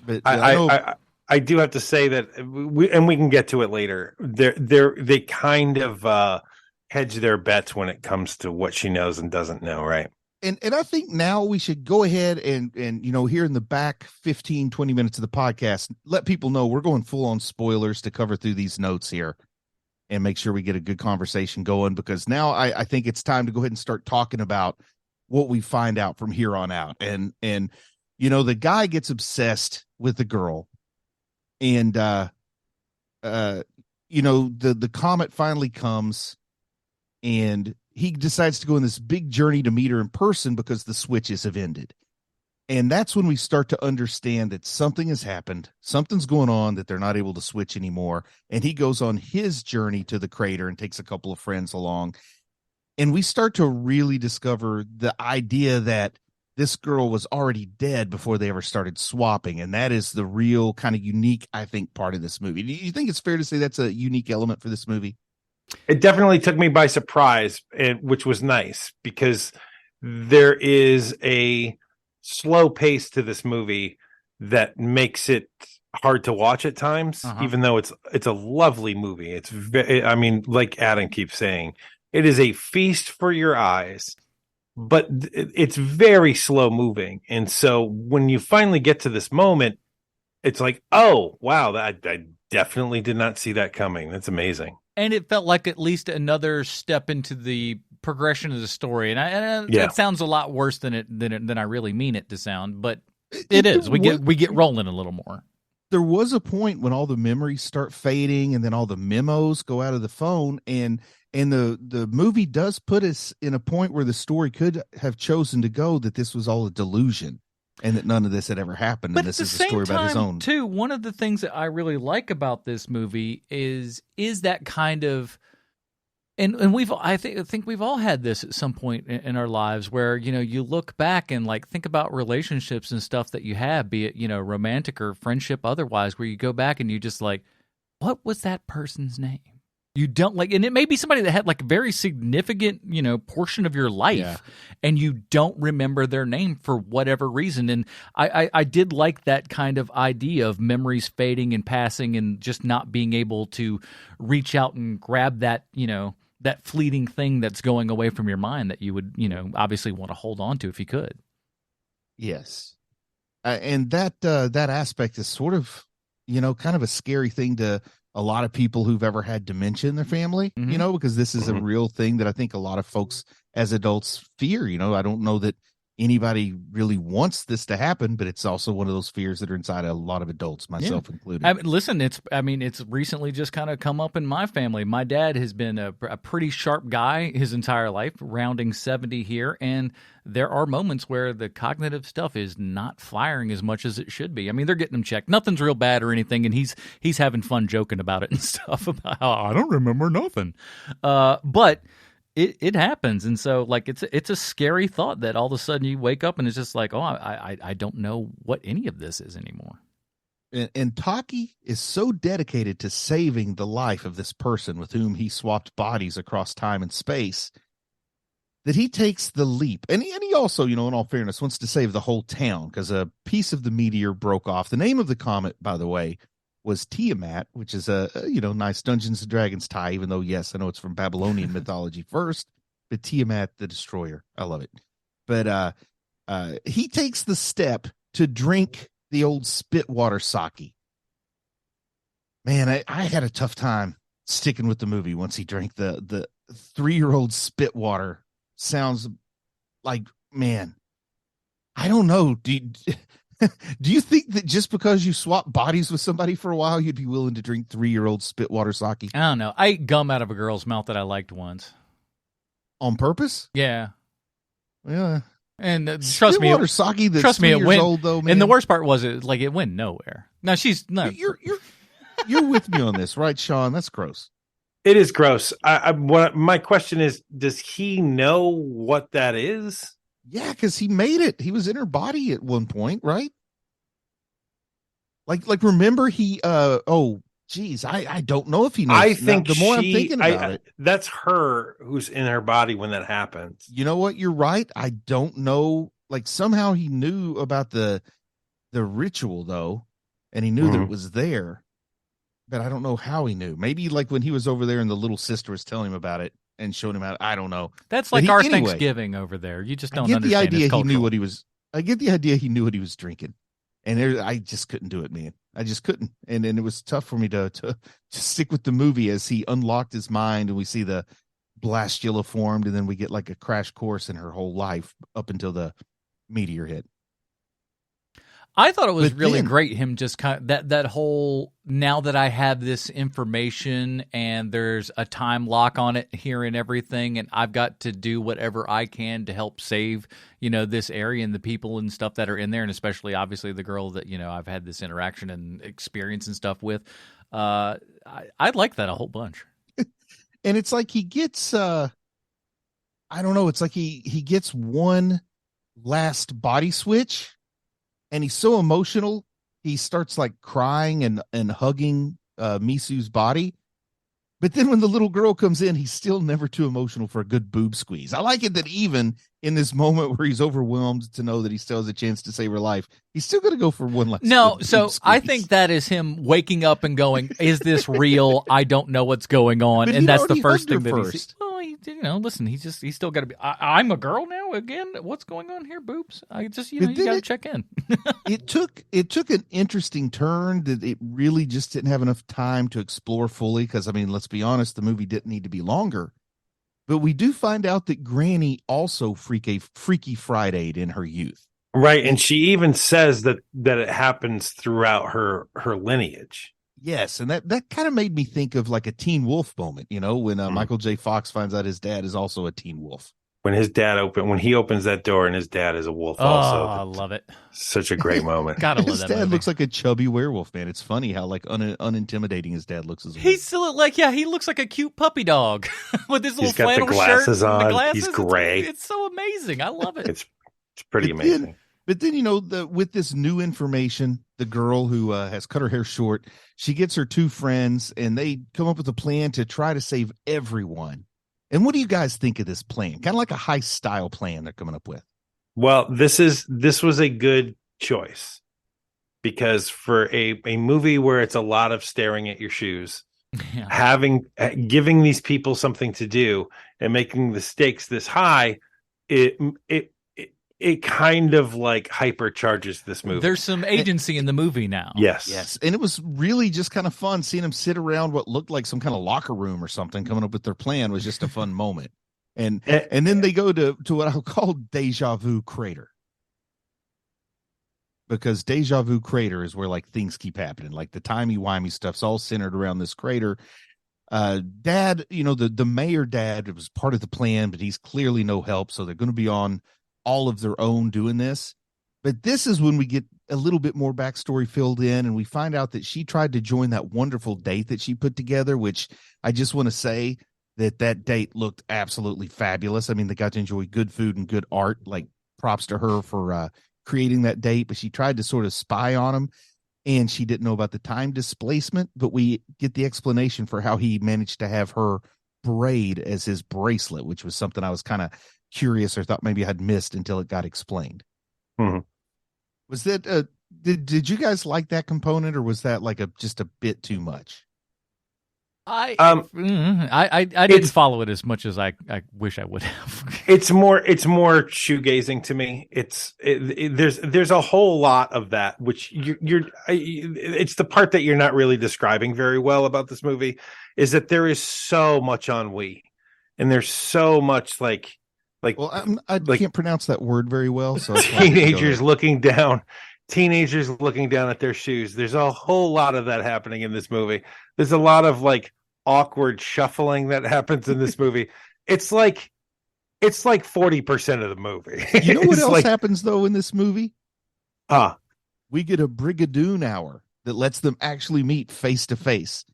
But I do have to say that we can get to it later. They kind of hedge their bets when it comes to what she knows and doesn't know, right? And I think now we should go ahead and here in the back 15, 20 minutes of the podcast, let people know we're going full on spoilers to cover through these notes here and make sure we get a good conversation going, because now I think it's time to go ahead and start talking about what we find out from here on out. And the guy gets obsessed with the girl, and the comet finally comes, and he decides to go on this big journey to meet her in person because the switches have ended. And that's when we start to understand that something has happened. Something's going on, that they're not able to switch anymore. And he goes on his journey to the crater and takes a couple of friends along. And we start to really discover the idea that this girl was already dead before they ever started swapping. And that is the real kind of unique, I think, part of this movie. Do you think it's fair to say that's a unique element for this movie? It definitely took me by surprise, which was nice, because there is a slow pace to this movie that makes it hard to watch at times, even though it's a lovely movie. It's like Adam keeps saying, it is a feast for your eyes, but it's very slow moving. And so when you finally get to this moment, it's like, oh, wow, I definitely did not see that coming. That's amazing. And it felt like at least another step into the progression of the story. And that sounds a lot worse than I really mean it to sound, but it is. We get rolling a little more. There was a point when all the memories start fading, and then all the memos go out of the phone, and the movie does put us in a point where the story could have chosen to go that this was all a delusion, and that none of this had ever happened, but and this is a story about his own. Too, one of the things that I really like about this movie is that kind of, and I think we've all had this at some point in our lives, where you look back and like think about relationships and stuff that you have, be it romantic or friendship, otherwise, where you go back and you just like, what was that person's name? You don't like, and it may be somebody that had like a very significant, portion of your life, and you don't remember their name for whatever reason. And I did like that kind of idea of memories fading and passing, and just not being able to reach out and grab that, that fleeting thing that's going away from your mind that you would, obviously want to hold on to if you could. Yes. And that aspect is sort of, kind of a scary thing to a lot of people who've ever had dementia in their family, Mhm. because this is a real thing that I think a lot of folks as adults fear. I don't know that anybody really wants this to happen, but it's also one of those fears that are inside a lot of adults, myself included. I mean, listen, it's recently just kind of come up in my family. My dad has been a pretty sharp guy his entire life, rounding 70 here, and there are moments where the cognitive stuff is not firing as much as it should be. I mean, they're getting him checked. Nothing's real bad or anything, and he's having fun joking about it and stuff about how I don't remember nothing. But it happens, and so like it's a scary thought that all of a sudden you wake up and it's just like, oh, I don't know what any of this is anymore. And Taki is so dedicated to saving the life of this person with whom he swapped bodies across time and space that he takes the leap. And he also, in all fairness, wants to save the whole town because a piece of the meteor broke off. The name of the comet, by the way, was Tiamat, which is a nice Dungeons and Dragons tie, even though, yes, I know it's from Babylonian mythology first, but Tiamat the Destroyer. I love it. But he takes the step to drink the old Spitwater sake. Man, I had a tough time sticking with the movie once he drank the 3-year-old Spitwater. Sounds like, man, I don't know. Do you think that just because you swap bodies with somebody for a while, you'd be willing to drink 3-year-old Spitwater sake? I don't know. I ate gum out of a girl's mouth that I liked once. On purpose? Yeah. Yeah. And trust me, sake that's trust me, it went. Old, though, man. And the worst part was it went nowhere. Now You're with me on this, right, Sean? That's gross. It is gross. My question is, does he know what that is? Yeah, because he made it. He was in her body at one point, right? Like remember he I don't know if he knows. I think the more I'm thinking about it. That's her who's in her body when that happens. You know what? You're right. I don't know. Like somehow he knew about the ritual though, and he knew that it was there. But I don't know how he knew. Maybe like when he was over there and the little sister was telling him about it and showing him how. I don't know. That's like our Thanksgiving over there. You just don't understand. I get the idea he knew what he was drinking. And I just couldn't do it, man. I just couldn't. And it was tough for me to stick with the movie as he unlocked his mind and we see the blastula formed and then we get like a crash course in her whole life up until the meteor hit. I thought it was really great, him just kind of that whole, now that I have this information and there's a time lock on it here and everything, and I've got to do whatever I can to help save, this area and the people and stuff that are in there, and especially obviously the girl that, I've had this interaction and experience and stuff with. I like that a whole bunch. And it's like he gets, I don't know, it's like he gets one last body switch. And he's so emotional, he starts like crying and hugging Misu's body. But then when the little girl comes in, he's still never too emotional for a good boob squeeze. I like it that even in this moment where he's overwhelmed to know that he still has a chance to save her life, he's still going to go for one last. No, so I think that is him waking up and going, "Is this real? I don't know what's going on," and that's the first thing that he sees. Well, listen, he's still got to be. I'm a girl now again. What's going on here, boobs? I just, you got to check in. It took an interesting turn that it really just didn't have enough time to explore fully. Because I mean, let's be honest, the movie didn't need to be longer. But we do find out that Granny also Freaky Friday'd in her youth. Right, and she even says that it happens throughout her lineage. Yes, and that kind of made me think of like a Teen Wolf moment, when Michael J. Fox finds out his dad is also a Teen Wolf. When he opens that door and his dad is a wolf also. Oh, I love it. Such a great moment. Gotta love his that dad movie. looks like a chubby werewolf, man. It's funny how like unintimidating his dad looks as well. He's still he looks like a cute puppy dog with his little flannel the glasses shirt on. And the glasses. He's gray. It's so amazing. I love it. It's pretty amazing. But then, with this new information, the girl who has cut her hair short, she gets her two friends and they come up with a plan to try to save everyone. And what do you guys think of this plan? Kind of like a high style plan they're coming up with. Well, this was a good choice because for a movie where it's a lot of staring at your shoes, giving these people something to do and making the stakes this high, it kind of like hypercharges this movie. There's some agency in the movie now. Yes. And it was really just kind of fun seeing them sit around what looked like some kind of locker room or something, coming up with their plan was just a fun moment. And then they go to what I'll call Deja Vu Crater. Because Deja Vu Crater is where like things keep happening. Like the timey-wimey stuff's all centered around this crater. Dad, the mayor dad, it was part of the plan, but he's clearly no help. So they're going to be on all of their own doing this. But this is when we get a little bit more backstory filled in, and we find out that she tried to join that wonderful date that she put together, which I just want to say that date looked absolutely fabulous. I mean, they got to enjoy good food and good art. Like, props to her for creating that date, but she tried to sort of spy on him, and she didn't know about the time displacement, but we get the explanation for how he managed to have her braid as his bracelet, which was something I was kind of curious or thought maybe I had missed until it got explained. Mm-hmm. Was that did you guys like that component, or was that like just a bit too much? I didn't follow it as much as I wish I would have. It's more shoegazing to me. There's a whole lot of that, which it's the part that you're not really describing very well about this movie, is that there is so much ennui, and there's so much like I can't pronounce that word very well. So teenagers looking down at their shoes. There's a whole lot of that happening in this movie. There's a lot of like awkward shuffling that happens in this movie. It's like 40% of the movie. You know what else happens though in this movie? We get a Brigadoon hour that lets them actually meet face to face.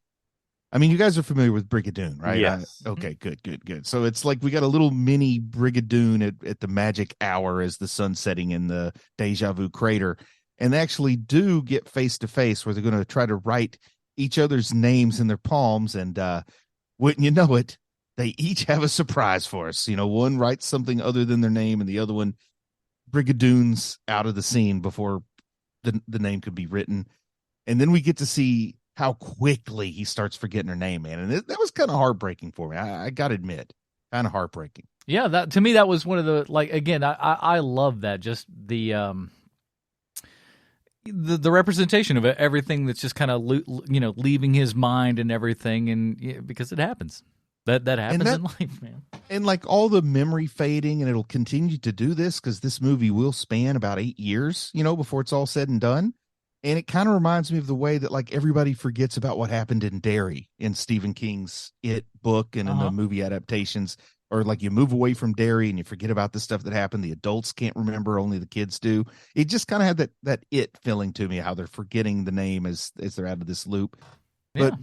I mean, you guys are familiar with Brigadoon, right? Yes. Okay, good. So it's like we got a little mini Brigadoon at the magic hour as the sun's setting in the Deja Vu Crater. And they actually do get face to face where they're going to try to write each other's names in their palms. And wouldn't you know it, they each have a surprise for us. One writes something other than their name, and the other one Brigadoon's out of the scene before the name could be written. And then we get to see how quickly he starts forgetting her name, man. And that was kind of heartbreaking for me. I got to admit, kind of heartbreaking. Yeah, to me, that was one of the, like, again, I love that. Just the representation of everything that's just kind of, leaving his mind and everything. And because it happens. That happens in life, man. And like all the memory fading, and it'll continue to do this because this movie will span about 8 years, before it's all said and done. And it kind of reminds me of the way that like everybody forgets about what happened in Derry in Stephen King's It book and in the movie adaptations, or like you move away from Derry and you forget about the stuff that happened. The adults can't remember, only the kids do. It just kind of had that It feeling to me, how they're forgetting the name as they're out of this loop. Yeah. But,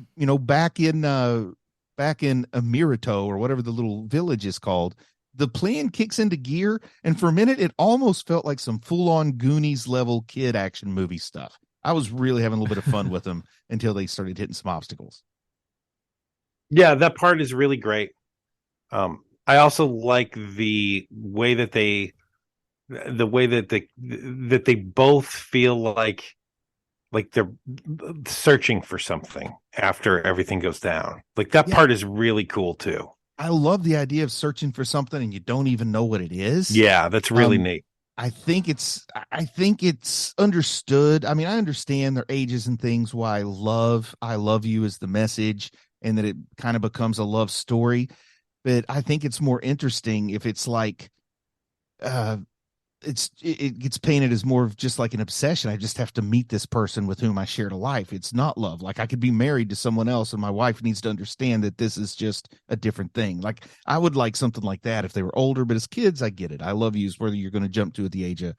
back in Amirito, or whatever the little village is called, the plan kicks into gear. And for a minute, it almost felt like some full on Goonies level kid action movie stuff. I was really having a little bit of fun with them until they started hitting some obstacles. Yeah, that part is really great. I also like the way that they both feel like they're searching for something after everything goes down. Like that part is really cool too. I love the idea of searching for something and you don't even know what it is. Yeah, that's really neat. I think it's understood. I mean, I understand their ages and things, why I love you is the message, and that it kind of becomes a love story. But I think it's more interesting if it's like it gets painted as more of just like an obsession. I just have to meet this person with whom I shared a life. It's not love. Like I could be married to someone else and my wife needs to understand that this is just a different thing. Like I would like something like that if they were older, but as kids, I get it. I love you is whether you're going to jump to at the age of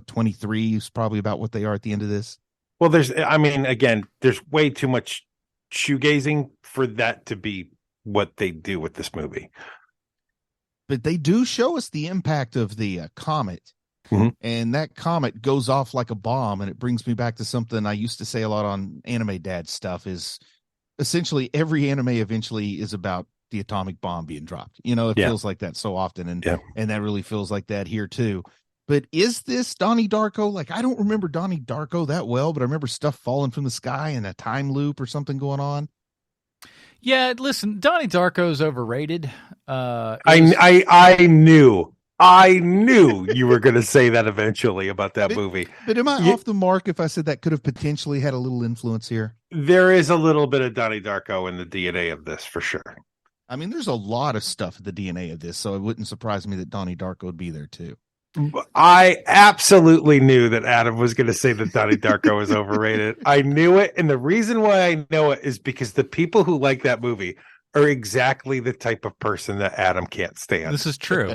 23 is probably about what they are at the end of this. Well, there's way too much shoegazing for that to be what they do with this movie. But they do show us the impact of the comet. Mm-hmm. And that comet goes off like a bomb. And it brings me back to something I used to say a lot on Anime Dad stuff, is essentially every anime eventually is about the atomic bomb being dropped. It feels like that so often. And that really feels like that here too. But is this Donnie Darko? Like, I don't remember Donnie Darko that well, but I remember stuff falling from the sky and a time loop or something going on. Yeah, listen, Donnie Darko's overrated. I I knew you were going to say that eventually about that movie. But am I You- off the mark if I said that could have potentially had a little influence here? There is a little bit of Donnie Darko in the DNA of this for sure. I mean, there's a lot of stuff in the DNA of this, so it wouldn't surprise me that Donnie Darko would be there too. I absolutely knew that Adam was going to say that Donnie Darko was overrated. I knew it. And the reason why I know it is because the people who like that movie are exactly the type of person that Adam can't stand. This is true.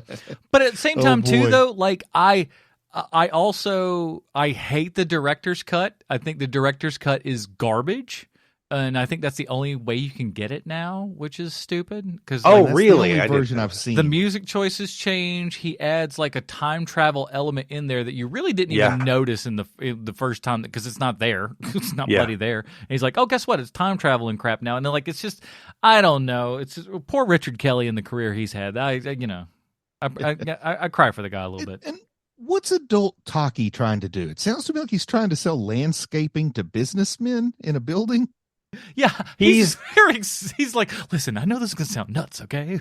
But at the same time, too, boy. though, like I hate the director's cut. I think the director's cut is garbage. And I think that's the only way you can get it now, which is stupid. Because Oh, That's really? The I only didn't version know I've that. seen. the music choices change. He adds like a time travel element in there that you really didn't Yeah. even notice in the first time because it's not there. It's not Yeah. bloody there. And he's like, oh, guess what? It's time travel and crap now. And then like it's just, I don't know. It's just, poor Richard Kelly and the career he's had. I cry for the guy a little bit. And what's adult Taki trying to do? It sounds to me like he's trying to sell landscaping to businessmen in a building. Yeah, he's like, listen, I know this is gonna sound nuts, okay?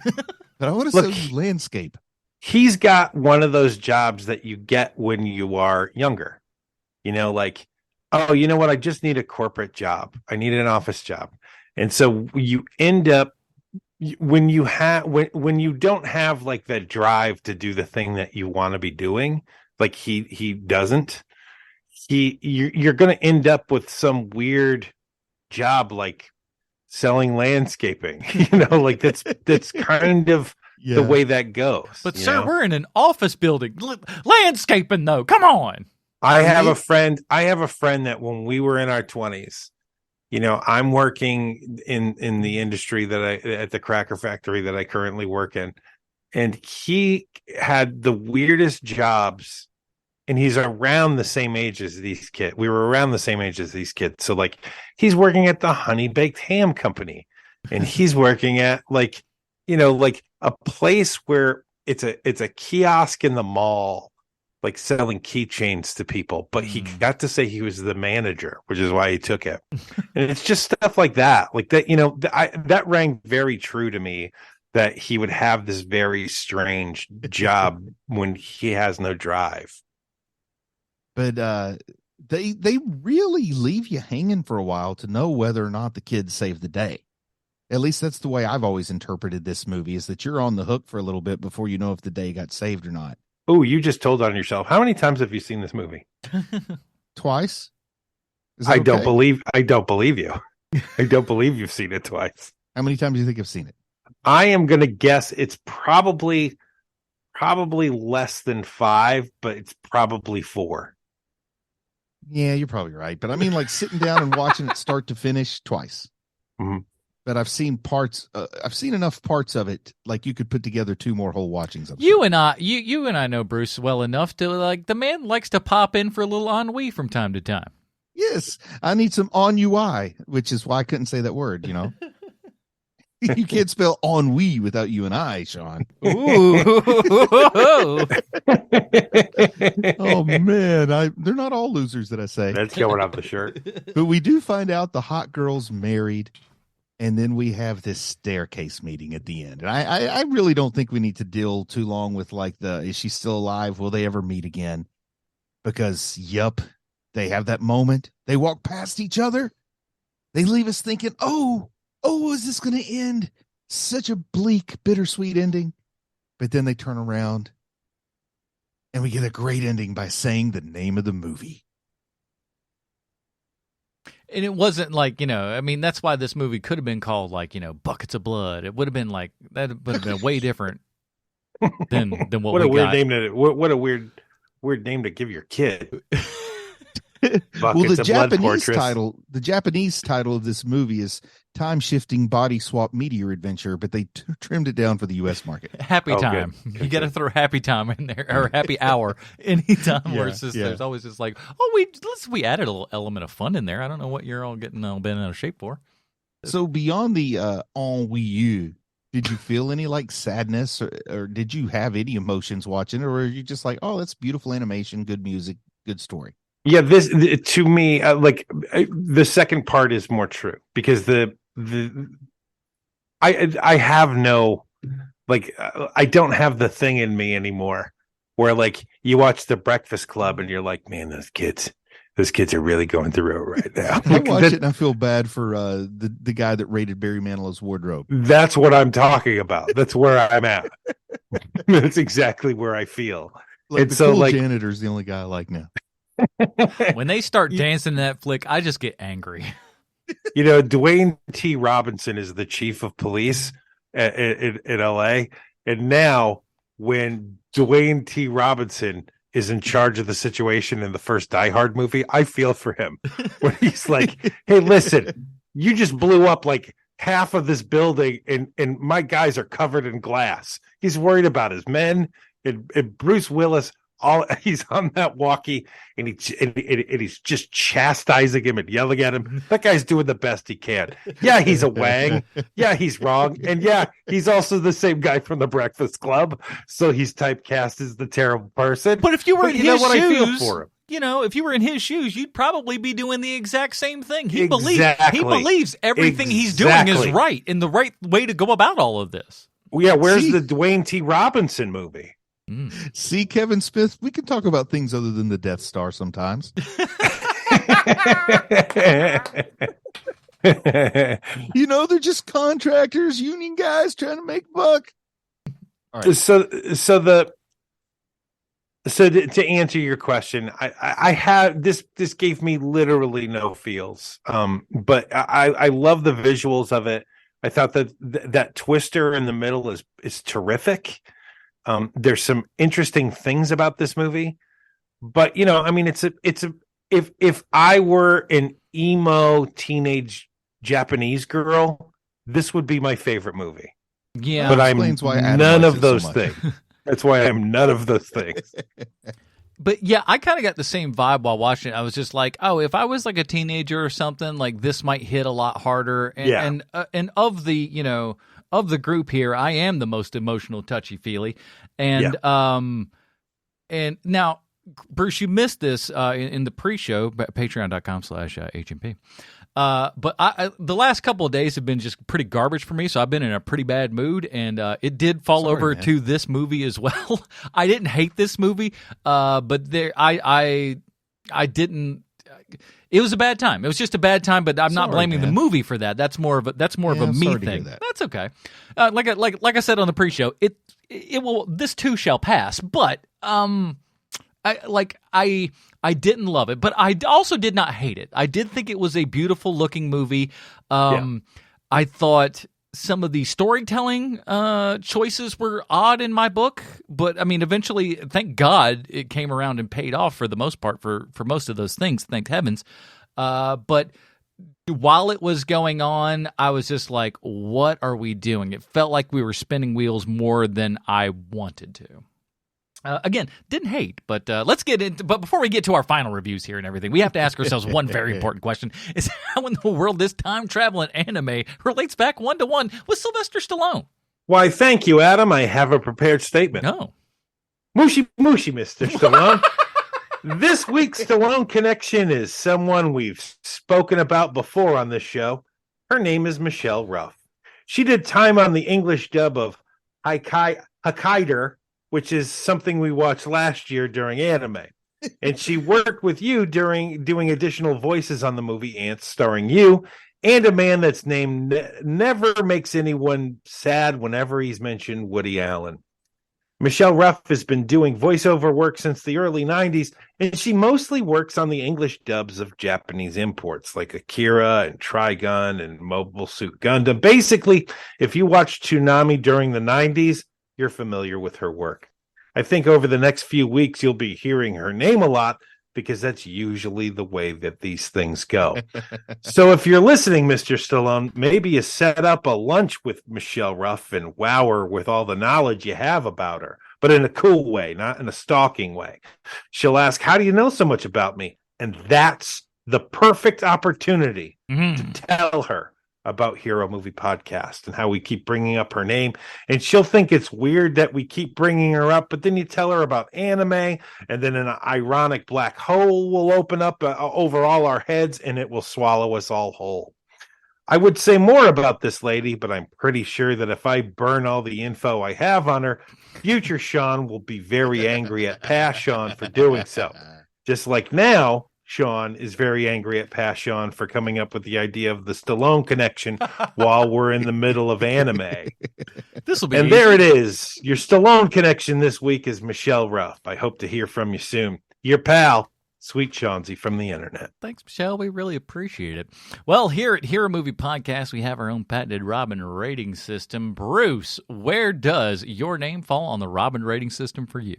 But I want to Look, sell you landscape. He's got one of those jobs that you get when you are younger. You know, like, oh, you know what? I just need a corporate job. I need an office job. And so you end up when you don't have like the drive to do the thing that you want to be doing, like he doesn't. You're going to end up with some weird job like selling landscaping. Like that's kind of Yeah. the way that goes. But you sir, know? we're in an office building. Landscaping though, come on. I have a friend that when we were in our 20s, I'm working in the industry at the cracker factory that I currently work in, and he had the weirdest jobs, and he's around the same age as these kids. We were around the same age as these kids. So like he's working at the Honey Baked Ham Company, and he's working at like a place where it's a kiosk in the mall, like selling keychains to people, but he got to say he was the manager, which is why he took it. And it's just stuff like that, that rang very true to me, that he would have this very strange job when he has no drive. But they really leave you hanging for a while to know whether or not the kids saved the day. At least that's the way I've always interpreted this movie, is that you're on the hook for a little bit before you know if the day got saved or not. Oh, you just told on yourself. How many times have you seen this movie? Twice? Is that I don't okay? believe you. I don't believe you've seen it twice. How many times do you think I've seen it? I am going to guess it's probably less than 5, but it's probably 4. Yeah, you're probably right. But I mean, like sitting down and watching it start to finish twice. Mhm. But I've seen parts. I've seen enough parts of it, like you could put together 2 more whole watchings of it. You and I know Bruce well enough to like, the man likes to pop in for a little ennui from time to time. Yes, I need some ennui, which is why I couldn't say that word. You can't spell ennui without you and I, Sean. Ooh. Oh man, they're not all losers that I say. That's going off the shirt. But we do find out the hot girl's married, and then we have this staircase meeting at the end. And I really don't think we need to deal too long with like is she still alive? Will they ever meet again? Because yup, they have that moment. They walk past each other. They leave us thinking, oh, is this going to end? Such a bleak, bittersweet ending. But then they turn around and we get a great ending by saying the name of the movie. And it wasn't like, I mean, that's why this movie could have been called like, Buckets of Blood. It would have been like, that would have been way different than what What we a weird got. name to what a weird name to give your kid. Well, Buckets of Blood Fortress. the Japanese title of this movie is Time Shifting Body Swap Meteor Adventure, but they trimmed it down for the U.S. market. Happy Oh, time. good. You got to throw happy time in there, or happy hour anytime where it's just, there's always just like, we added a little element of fun in there. I don't know what you're all getting all bent out of shape for. So beyond the ennui, did you feel any like sadness or did you have any emotions watching it, or are you just like, oh, that's beautiful animation, good music, good story? Yeah, this to me, the second part is more true, because I have no, I don't have the thing in me anymore where like you watch The Breakfast Club and you're like, man, those kids are really going through it right now. I watch it and I feel bad for the guy that raided Barry Manilow's wardrobe. That's what I'm talking about. That's where I'm at. That's exactly where I feel. Like and the so, cool like, janitor's the only guy I like now. When they start dancing that flick, I just get angry. you know, Dwayne T. Robinson is the chief of police in LA. And now when Dwayne T. Robinson is in charge of the situation in the first Die Hard movie, I feel for him. When he's like, hey, listen, you just blew up like half of this building and my guys are covered in glass. He's worried about his men and Bruce Willis. He's on that walkie and he's just chastising him and yelling at him. That guy's doing the best he can. Yeah, he's a wang. Yeah, he's wrong. And yeah, he's also the same guy from The Breakfast Club. So he's typecast as the terrible person. But if you were in his shoes, I feel for him. You know, if you were in his shoes, you'd probably be doing the exact same thing. He Exactly. believes everything he's doing is right and the right way to go about all of this. Well, yeah, where's the Dwayne T. Robinson movie? See, Kevin Smith, we can talk about things other than the Death Star sometimes. You know, they're just contractors, union guys trying to make buck. All right. So to answer your question, I have this gave me literally no feels. But I love the visuals of it. I thought that twister in the middle is terrific. There's some interesting things about this movie, but you know, I mean, if I were an emo teenage Japanese girl, this would be my favorite movie. Yeah, but I'm none of those things. That's why I'm none of those things. But yeah, I kind of got the same vibe while watching it. I was just like, oh, if I was like a teenager or something, like this might hit a lot harder. And and of the, you know, of the group here, I am the most emotional, touchy-feely. And and now, Bruce, you missed this in the pre-show, patreon.com/HMP. But the last couple of days have been just pretty garbage for me, so I've been in a pretty bad mood, and it did fall over to this movie as well. I didn't hate this movie, but I didn't. It was a bad time. It was just a bad time, but I'm not blaming the movie for that. That's more of a me thing. That's okay. Like I said on the pre-show, it will. This too shall pass. But I didn't love it, but I also did not hate it. I did think it was a beautiful looking movie. I thought some of the storytelling choices were odd in my book, but I mean, eventually, thank God, it came around and paid off for the most part for most of those things. Thank heavens. But while it was going on, I was just like, "What are we doing?" It felt like we were spinning wheels more than I wanted to. Again, didn't hate, but let's get into. But before we get to our final reviews here and everything, we have to ask ourselves one very important question: is how in the world this time traveling anime relates back 1-to-1 with Sylvester Stallone? Why, thank you, Adam. I have a prepared statement. Oh, mushy, Mr. Stallone. This week's Stallone connection is someone we've spoken about before on this show. Her name is Michelle Ruff. She did time on the English dub of Hokkaido, which is something we watched last year during anime. And she worked with you during doing additional voices on the movie Ants, starring you, and a man that's named never makes anyone sad whenever he's mentioned, Woody Allen. Michelle Ruff has been doing voiceover work since the early 90s, and she mostly works on the English dubs of Japanese imports like Akira and Trigun and Mobile Suit Gundam. Basically, if you watched Toonami during the 90s, you're familiar with her work. I think over the next few weeks, you'll be hearing her name a lot because that's usually the way that these things go. So if you're listening, Mr. Stallone, maybe you set up a lunch with Michelle Ruff and wow her with all the knowledge you have about her, but in a cool way, not in a stalking way. She'll ask, how do you know so much about me? And that's the perfect opportunity to tell her about Hero Movie Podcast and how we keep bringing up her name. And she'll think it's weird that we keep bringing her up, but then you tell her about anime, and then an ironic black hole will open up over all our heads, and it will swallow us all whole. I would say more about this lady, but I'm pretty sure that if I burn all the info I have on her, future Sean will be very angry at past Sean for doing so. Just like now, Sean is very angry at past Sean for coming up with the idea of the Stallone connection while we're in the middle of anime. This will be And easy. there it is. Your Stallone connection this week is Michelle Ruff. I hope to hear from you soon. Your pal, Sweet Chauncey from the internet. Thanks, Michelle. We really appreciate it. Well, here at Hero Movie Podcast, we have our own patented Robin rating system. Bruce, where does your name fall on the Robin rating system for you?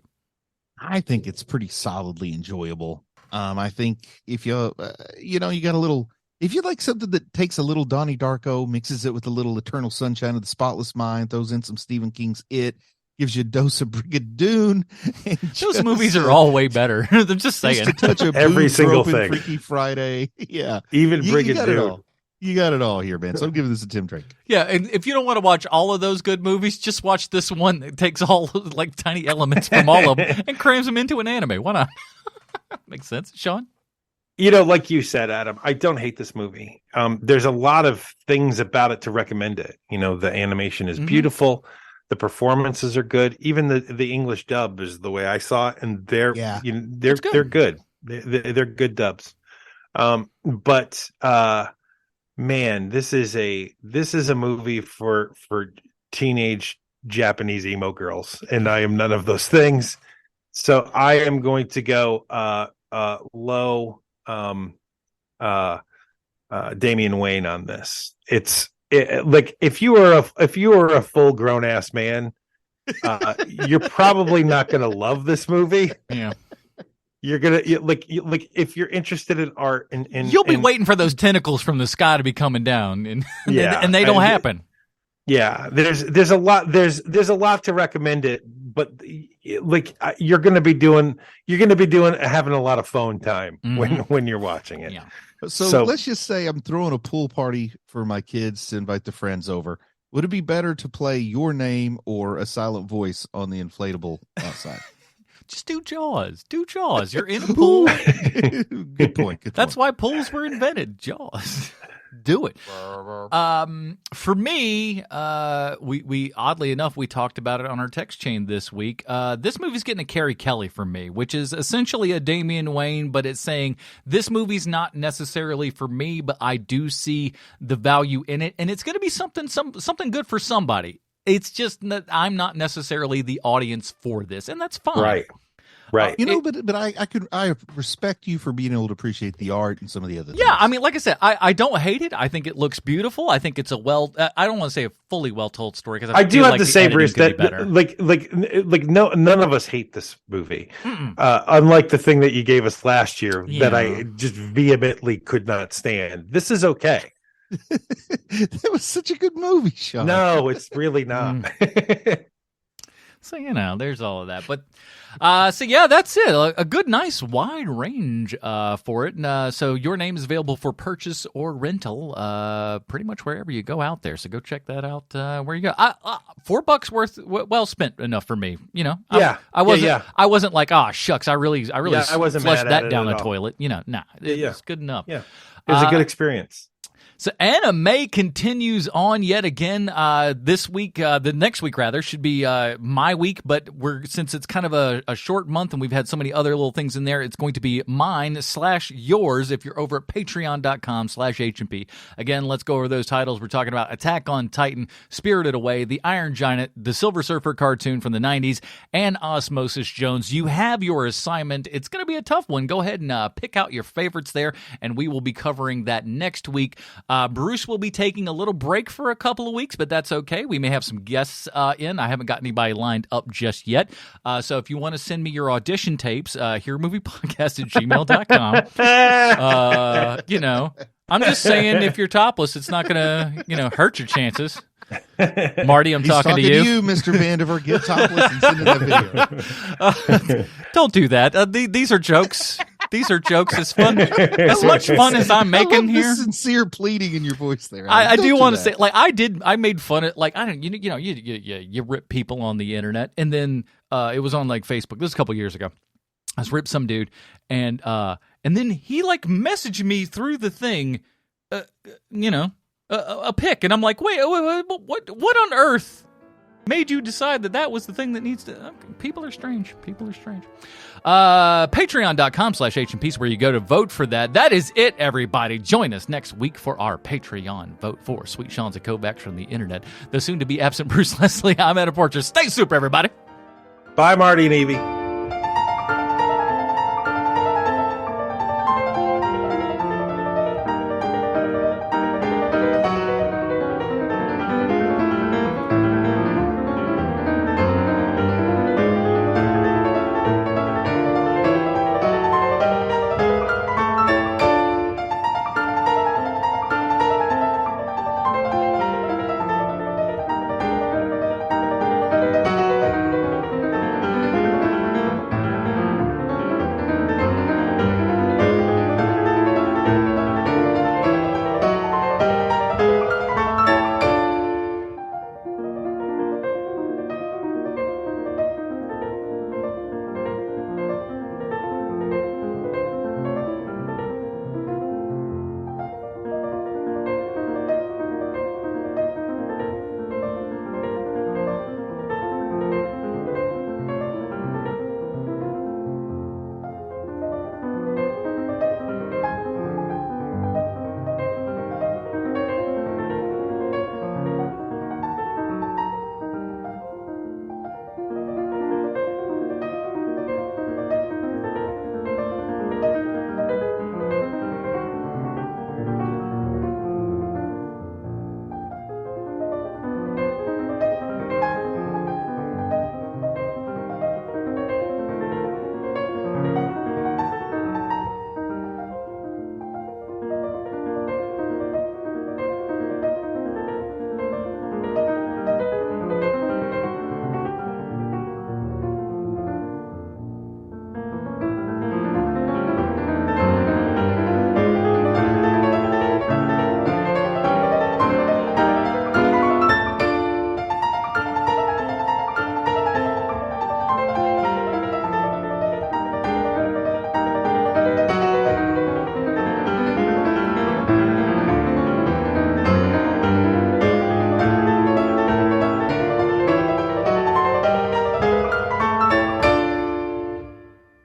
I think it's pretty solidly enjoyable. I think if you, you got a little, if you like something that takes a little Donnie Darko, mixes it with a little Eternal Sunshine of the Spotless Mind, throws in some Stephen King's It, gives you a dose of Brigadoon. Those movies are all way better. I'm just saying. Just a touch of Every boobs single roping thing. Freaky Friday. Yeah. Even You got it Brigadoon. all. You got it all here, man. So I'm giving this a Tim drink. Yeah, and if you don't want to watch all of those good movies, just watch this one that takes all like tiny elements from all of them and crams them into an anime. Why not? Makes sense, Sean. Like you said, Adam, I don't hate this movie. There's a lot of things about it to recommend it. The animation is beautiful. The performances are good. Even the English dub is the way I saw it, and they're good. They're good dubs. But man, this is a movie for teenage Japanese emo girls, and I am none of those things. So I am going to go low Damian Wayne on this. Like if you were a full grown ass man, you're probably not going to love this movie. Yeah. You're gonna if you're interested in art and You'll be waiting for those tentacles from the sky to be coming down, and they don't happen. Yeah, there's a lot to recommend it, but you're gonna be having a lot of phone time when you're watching it. Yeah. So let's just say I'm throwing a pool party for my kids to invite the friends over. Would it be better to play your name or a silent voice on the inflatable outside? Just do Jaws. Do Jaws. You're in a pool. Good point. That's why pools were invented. Jaws. Do it. For me, we oddly enough, we talked about it on our text chain this week. This movie's getting a Carrie Kelly for me, which is essentially a Damian Wayne, but it's saying this movie's not necessarily for me, but I do see the value in it, and it's going to be something good for somebody. It's just that I'm not necessarily the audience for this, and that's fine. Right. But I respect you for being able to appreciate the art and some of the other things. Yeah, I mean, like I said, I don't hate it. I think it looks beautiful. I think it's I don't want to say a fully well told story because I do have like to say, Bruce, that none of us hate this movie. Unlike the thing that you gave us last year that I just vehemently could not stand. This is okay. That was such a good movie, Sean. No, it's really not. So, there's all of that. But, that's it. A good, nice, wide range for it. And, so your name is available for purchase or rental pretty much wherever you go out there. So go check that out where you go. $4 worth, well spent enough for me. I wasn't like, shucks, I really I wasn't flushed mad that at down it the at all. toilet. It's good enough. Yeah, it was a good experience. So anime continues on yet again. This week, the next week rather, should be my week, but since it's kind of a short month and we've had so many other little things in there, it's going to be mine/yours if you're over at patreon.com/HMP. Again, let's go over those titles. We're talking about Attack on Titan, Spirited Away, The Iron Giant, The Silver Surfer cartoon from the 90s, and Osmosis Jones. You have your assignment. It's going to be a tough one. Go ahead and pick out your favorites there, and we will be covering that next week. Bruce will be taking a little break for a couple of weeks, but that's okay. We may have some guests in. I haven't got anybody lined up just yet. So if you want to send me your audition tapes, heromoviepodcast@gmail.com. I'm just saying if you're topless, it's not going to, hurt your chances. Marty, I'm talking to you. Mr. Vandiver. Get topless and send in that video. Don't do that. These are jokes. These are jokes. It's fun. As much fun as I'm making here. Sincere pleading in your voice there. I do want to say, I made fun of, you rip people on the internet, and then it was on Facebook. This was a couple years ago. I was ripped some dude, and then he messaged me through the thing, a pick, and I'm like, wait, what on earth made you decide that was the thing that needs to... People are strange. Patreon.com/HMP is where you go to vote for that. That is it, everybody. Join us next week for our Patreon vote for Sweet Sean's and Kovacs from the internet. The soon-to-be absent Bruce Leslie. I'm Adam Porcher. Stay super, everybody. Bye, Marty and Evie.